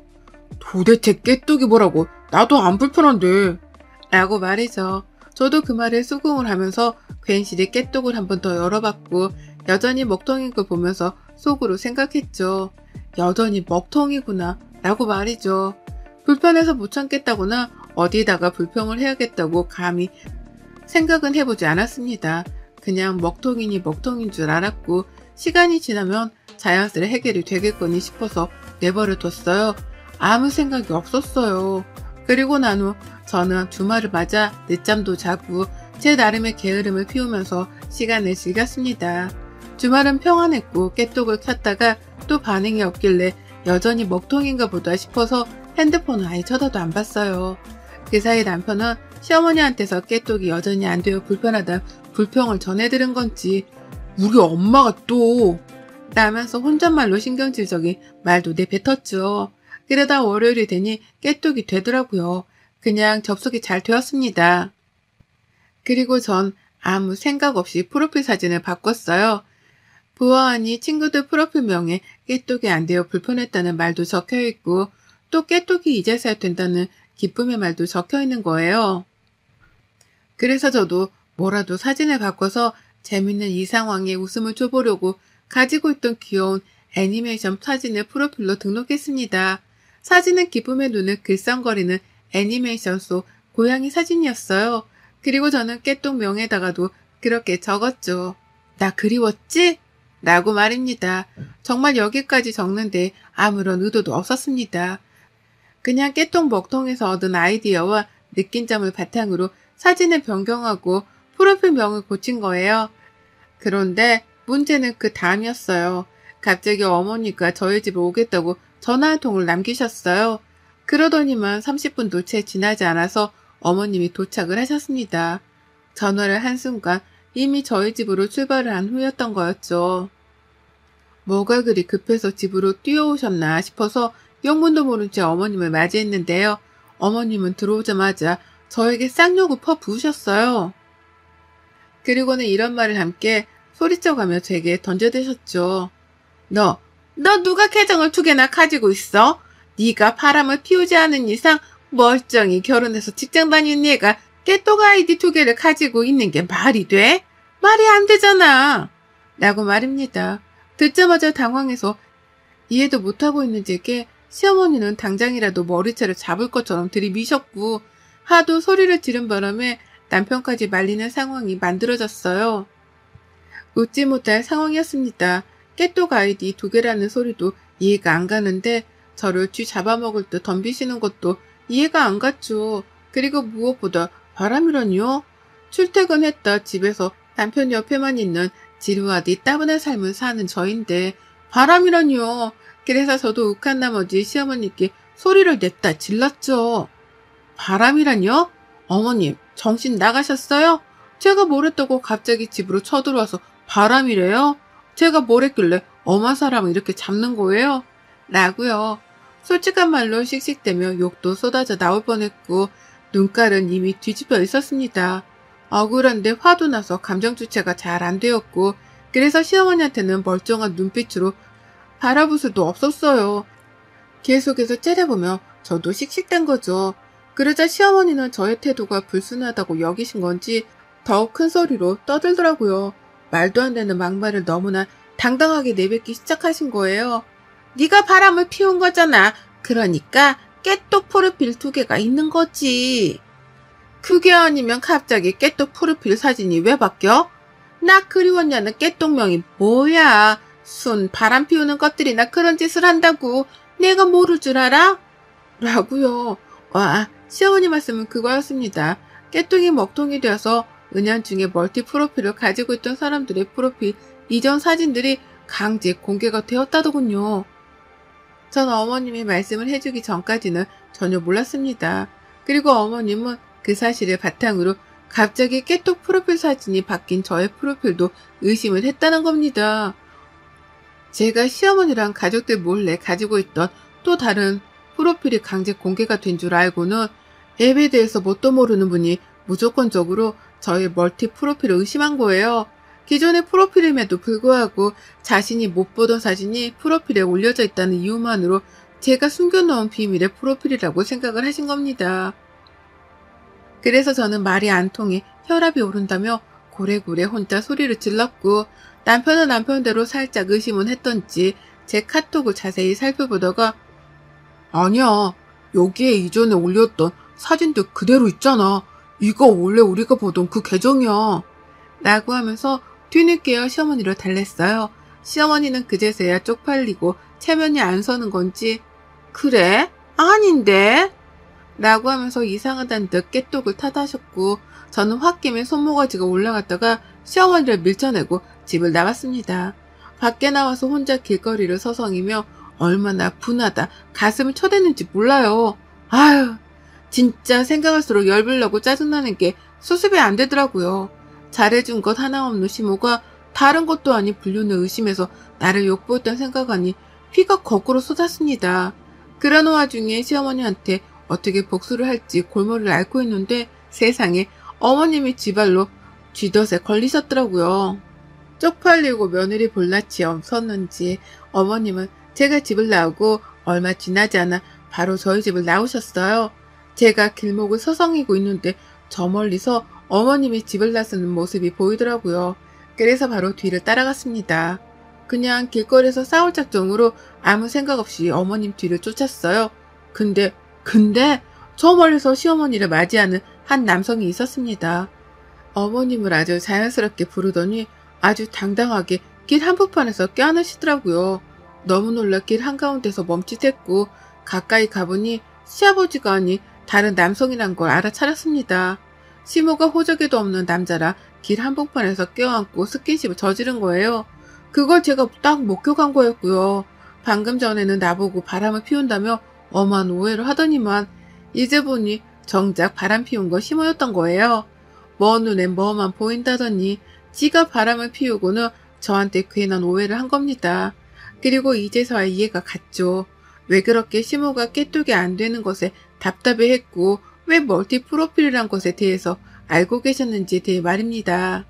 도대체 깨똑이 뭐라고? 나도 안 불편한데. 라고 말이죠. 저도 그 말에 수긍을 하면서 괜시리 깨똑을 한 번 더 열어봤고 여전히 먹통인 걸 보면서 속으로 생각했죠. 여전히 먹통이구나 라고 말이죠. 불편해서 못 참겠다거나 어디다가 불평을 해야겠다고 감히 생각은 해보지 않았습니다. 그냥 먹통이니 먹통인 줄 알았고 시간이 지나면 자연스레 해결이 되겠거니 싶어서 내버려 뒀어요. 아무 생각이 없었어요. 그리고 난 후 저는 주말을 맞아 늦잠도 자고 제 나름의 게으름을 피우면서 시간을 즐겼습니다. 주말은 평안했고 깨똑을 켰다가 또 반응이 없길래 여전히 먹통인가 보다 싶어서 핸드폰을 아예 쳐다도 안 봤어요. 그 사이 남편은 시어머니한테서 깨똑이 여전히 안 되어 불편하다 불평을 전해들은 건지 우리 엄마가 또 라면서 혼잣말로 신경질적인 말도 내뱉었죠. 그러다 월요일이 되니 깨똑이 되더라고요. 그냥 접속이 잘 되었습니다. 그리고 전 아무 생각 없이 프로필 사진을 바꿨어요. 보아하니 친구들 프로필명에 깨똑이 안 되어 불편했다는 말도 적혀있고 또 깨똑이 이제서야 된다는 기쁨의 말도 적혀있는 거예요. 그래서 저도 뭐라도 사진을 바꿔서 재밌는 이 상황에 웃음을 줘보려고 가지고 있던 귀여운 애니메이션 사진을 프로필로 등록했습니다. 사진은 기쁨의 눈을 글썽거리는 애니메이션 속 고양이 사진이었어요. 그리고 저는 깨똑 명에다가도 그렇게 적었죠. 나 그리웠지? 라고 말입니다. 정말 여기까지 적는데 아무런 의도도 없었습니다. 그냥 깨똑 먹통에서 얻은 아이디어와 느낀 점을 바탕으로 사진을 변경하고 프로필명을 고친 거예요. 그런데 문제는 그 다음이었어요. 갑자기 어머니가 저희 집으로 오겠다고 전화 한 통을 남기셨어요. 그러더니만 30분도 채 지나지 않아서 어머님이 도착을 하셨습니다. 전화를 한 순간 이미 저희 집으로 출발을 한 후였던 거였죠. 뭐가 그리 급해서 집으로 뛰어오셨나 싶어서 영문도 모른 채 어머님을 맞이했는데요. 어머님은 들어오자마자 저에게 쌍욕을 퍼부으셨어요. 그리고는 이런 말을 함께 소리쳐가며 제게 던져대셨죠. 너 누가 계정을 2개나 가지고 있어? 네가 바람을 피우지 않은 이상 멀쩡히 결혼해서 직장 다니는 얘가 깨똑 아이디 2개를 가지고 있는 게 말이 돼? 말이 안 되잖아. 라고 말입니다. 듣자마자 당황해서 이해도 못하고 있는 제게 시어머니는 당장이라도 머리채를 잡을 것처럼 들이미셨고 하도 소리를 지른 바람에 남편까지 말리는 상황이 만들어졌어요. 웃지 못할 상황이었습니다. 깨똑 아이디 2개라는 소리도 이해가 안 가는데 저를 쥐 잡아먹을 듯 덤비시는 것도 이해가 안 갔죠. 그리고 무엇보다 바람이라니요? 출퇴근했다 집에서 남편 옆에만 있는 지루하디 따분한 삶을 사는 저인데 바람이라니요. 그래서 저도 욱한 나머지 시어머니께 소리를 냈다 질렀죠. 바람이라니요? 어머님 정신 나가셨어요? 제가 뭘 했다고 갑자기 집으로 쳐들어와서 바람이래요? 제가 뭘 했길래 엄한 사람을 이렇게 잡는 거예요? 라고요. 솔직한 말로 씩씩대며 욕도 쏟아져 나올 뻔했고 눈깔은 이미 뒤집혀 있었습니다. 억울한데 화도 나서 감정 주체가 잘 안 되었고 그래서 시어머니한테는 멀쩡한 눈빛으로 바라볼 수도 없었어요. 계속해서 째려보며 저도 씩씩댄 거죠. 그러자 시어머니는 저의 태도가 불순하다고 여기신 건지 더욱 큰 소리로 떠들더라고요. 말도 안 되는 막말을 너무나 당당하게 내뱉기 시작하신 거예요. 네가 바람을 피운 거잖아. 그러니까 깨똑 프로필 2개가 있는 거지. 그게 아니면 갑자기 깨똑 프로필 사진이 왜 바뀌어? 나 그리웠냐는 깨똑명이 뭐야. 순 바람 피우는 것들이나 그런 짓을 한다고 내가 모를 줄 알아? 라고요. 와, 시어머니 말씀은 그거였습니다. 깨똑이 먹통이 되어서 은연중에 멀티 프로필을 가지고 있던 사람들의 프로필 이전 사진들이 강제 공개가 되었다더군요. 전 어머님이 말씀을 해주기 전까지는 전혀 몰랐습니다. 그리고 어머님은 그 사실을 바탕으로 갑자기 깨똑 프로필 사진이 바뀐 저의 프로필도 의심을 했다는 겁니다. 제가 시어머니랑 가족들 몰래 가지고 있던 또 다른 프로필이 강제 공개가 된 줄 알고는 앱에 대해서 뭣도 모르는 분이 무조건적으로 저의 멀티 프로필을 의심한 거예요. 기존의 프로필임에도 불구하고 자신이 못 보던 사진이 프로필에 올려져 있다는 이유만으로 제가 숨겨놓은 비밀의 프로필이라고 생각을 하신 겁니다. 그래서 저는 말이 안 통해 혈압이 오른다며 고래고래 혼자 소리를 질렀고 남편은 남편대로 살짝 의심은 했던지 제 카톡을 자세히 살펴보다가 아니야, 여기에 이전에 올렸던 사진들 그대로 있잖아. 이거 원래 우리가 보던 그 계정이야. 라고 하면서 뒤늦게야 시어머니를 달랬어요. 시어머니는 그제서야 쪽팔리고 체면이 안 서는 건지 그래? 아닌데? 라고 하면서 이상하다는 듯 깨똑을 탓하셨고 저는 홧김에 손모가지가 올라갔다가 시어머니를 밀쳐내고 집을 나갔습니다. 밖에 나와서 혼자 길거리를 서성이며 얼마나 분하다 가슴을 쳐댔는지 몰라요. 아유, 진짜 생각할수록 열불나고 짜증나는 게 수습이 안 되더라고요. 잘해준 것 하나 없는 시모가 다른 것도 아닌 불륜을 의심해서 나를 욕보였던 생각하니 피가 거꾸로 쏟았습니다. 그러는 와중에 시어머니한테 어떻게 복수를 할지 골머리를 앓고 있는데 세상에 어머님이 지발로 쥐덫에 걸리셨더라고요. 쪽팔리고 며느리 볼낯이 없었는지 어머님은 제가 집을 나오고 얼마 지나지 않아 바로 저희 집을 나오셨어요. 제가 길목을 서성이고 있는데 저 멀리서 어머님이 집을 나서는 모습이 보이더라고요. 그래서 바로 뒤를 따라갔습니다. 그냥 길거리에서 싸울 작정으로 아무 생각 없이 어머님 뒤를 쫓았어요. 근데 저 멀리서 시어머니를 맞이하는 한 남성이 있었습니다. 어머님을 아주 자연스럽게 부르더니 아주 당당하게 길 한복판에서 껴안으시더라고요. 너무 놀라 길 한가운데서 멈칫했고 가까이 가보니 시아버지가 아닌 다른 남성이란 걸 알아차렸습니다. 시모가 호적에도 없는 남자라 길 한복판에서 껴안고 스킨십을 저지른 거예요. 그걸 제가 딱 목격한 거였고요. 방금 전에는 나보고 바람을 피운다며 엄한 오해를 하더니만 이제 보니 정작 바람 피운 거 시모였던 거예요. 먼 눈엔 뭐만 보인다더니 지가 바람을 피우고는 저한테 괜한 오해를 한 겁니다. 그리고 이제서야 이해가 갔죠. 왜 그렇게 시모가 깨뚝이 안 되는 것에 답답해했고 왜 멀티 프로필이란 것에 대해서 알고 계셨는지에 대해 말입니다.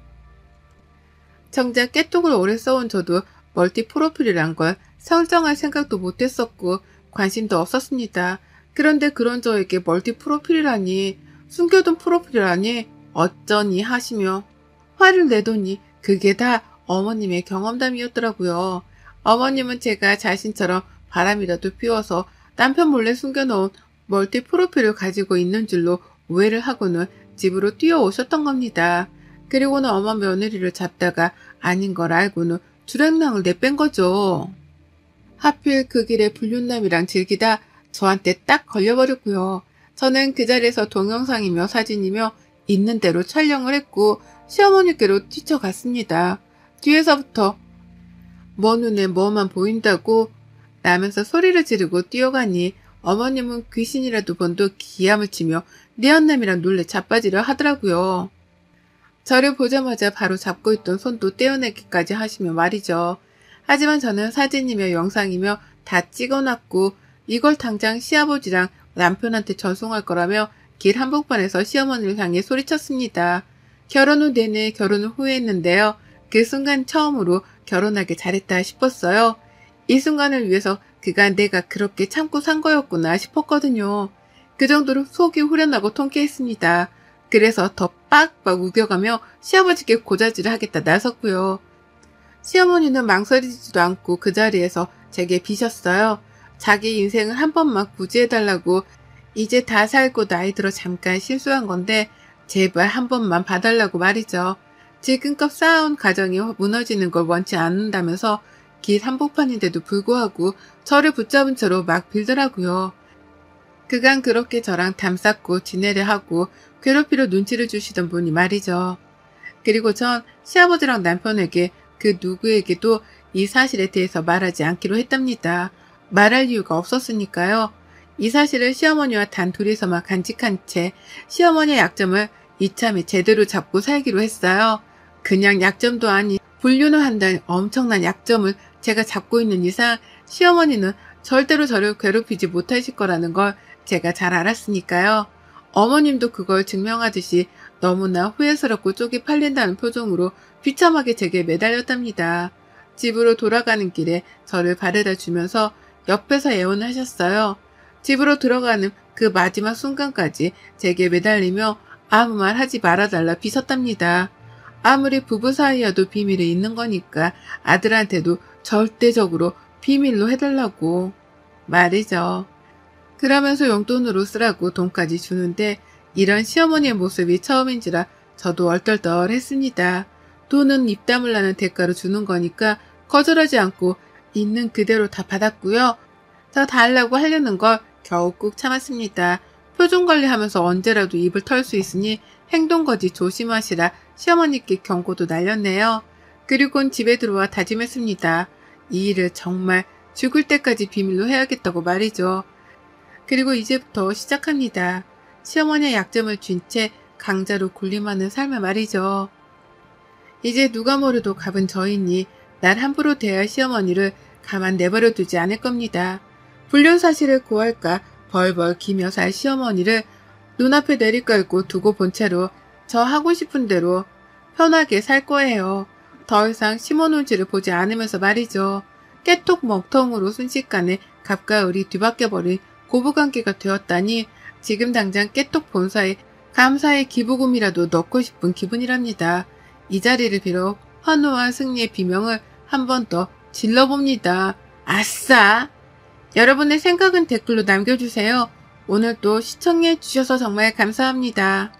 정작 깨뚝을 오래 써온 저도 멀티 프로필이란 걸 설정할 생각도 못했었고 관심도 없었습니다. 그런데 그런 저에게 멀티 프로필이라니, 숨겨둔 프로필이라니 어쩌니 하시며 화를 내더니 그게 다 어머님의 경험담이었더라고요. 어머님은 제가 자신처럼 바람이라도 피워서 남편 몰래 숨겨놓은 멀티 프로필을 가지고 있는 줄로 오해를 하고는 집으로 뛰어오셨던 겁니다. 그리고는 엄마 며느리를 잡다가 아닌 걸 알고는 주랭랑을 내뺀 거죠. 하필 그 길에 불륜남이랑 즐기다 저한테 딱 걸려버렸고요. 저는 그 자리에서 동영상이며 사진이며 있는 대로 촬영을 했고 시어머니께로 뛰쳐갔습니다. 뒤에서부터 먼 눈에 뭐만 보인다고 라면서 소리를 지르고 뛰어가니 어머님은 귀신이라도 본도 기함을 치며 니언남이랑 놀래 자빠지려 하더라고요. 저를 보자마자 바로 잡고 있던 손도 떼어내기까지 하시며 말이죠. 하지만 저는 사진이며 영상이며 다 찍어놨고 이걸 당장 시아버지랑 남편한테 전송할 거라며 길 한복판에서 시어머니를 향해 소리쳤습니다. 결혼 후 내내 결혼을 후회했는데요. 그 순간 처음으로 결혼하길 잘했다 싶었어요. 이 순간을 위해서 그가 내가 그렇게 참고 산 거였구나 싶었거든요. 그 정도로 속이 후련하고 통쾌했습니다. 그래서 더 빡빡 우겨가며 시아버지께 고자질을 하겠다 나섰고요. 시어머니는 망설이지도 않고 그 자리에서 제게 비셨어요. 자기 인생을 한 번만 구제해달라고. 이제 다 살고 나이 들어 잠깐 실수한 건데 제발 한 번만 봐달라고 말이죠. 지금껏 쌓아온 가정이 무너지는 걸 원치 않는다면서 길 한복판인데도 불구하고 저를 붙잡은 채로 막 빌더라고요. 그간 그렇게 저랑 담쌓고 지내려 하고 괴롭히려 눈치를 주시던 분이 말이죠. 그리고 전 시아버지랑 남편에게 그 누구에게도 이 사실에 대해서 말하지 않기로 했답니다. 말할 이유가 없었으니까요. 이 사실을 시어머니와 단 둘이서만 간직한 채 시어머니의 약점을 이참에 제대로 잡고 살기로 했어요. 그냥 약점도 아닌 불륜을 한다는 엄청난 약점을 제가 잡고 있는 이상 시어머니는 절대로 저를 괴롭히지 못하실 거라는 걸 제가 잘 알았으니까요. 어머님도 그걸 증명하듯이 너무나 후회스럽고 쪽이 팔린다는 표정으로 비참하게 제게 매달렸답니다. 집으로 돌아가는 길에 저를 바래다 주면서 옆에서 애원하셨어요. 집으로 들어가는 그 마지막 순간까지 제게 매달리며 아무 말 하지 말아달라 비섰답니다. 아무리 부부 사이여도 비밀이 있는 거니까 아들한테도 절대적으로 비밀로 해달라고 말이죠. 그러면서 용돈으로 쓰라고 돈까지 주는데 이런 시어머니의 모습이 처음인지라 저도 얼떨떨했습니다. 돈은 입 다물라는 대가로 주는 거니까 거절하지 않고 있는 그대로 다 받았고요. 더 달라고 하려는 걸 겨우 꾹 참았습니다. 표정 관리하면서 언제라도 입을 털 수 있으니 행동거지 조심하시라 시어머니께 경고도 날렸네요. 그리고는 집에 들어와 다짐했습니다. 이 일을 정말 죽을 때까지 비밀로 해야겠다고 말이죠. 그리고 이제부터 시작합니다. 시어머니의 약점을 쥔 채 강자로 군림하는 삶을 말이죠. 이제 누가 뭐래도 갑은 저이니 날 함부로 대할 시어머니를 가만 내버려 두지 않을 겁니다. 불륜 사실을 고할까 벌벌 기며 살 시어머니를 눈앞에 내리깔고 두고 본 채로 저 하고 싶은 대로 편하게 살 거예요. 더 이상 심어놓지를 보지 않으면서 말이죠. 깨톡 먹통으로 순식간에 갑과 을이 뒤바뀌어버린 고부관계가 되었다니 지금 당장 깨톡 본사에 감사의 기부금이라도 넣고 싶은 기분이랍니다. 이 자리를 빌어 환호와 승리의 비명을 한 번 더 질러봅니다. 아싸! 여러분의 생각은 댓글로 남겨주세요. 오늘도 시청해 주셔서 정말 감사합니다.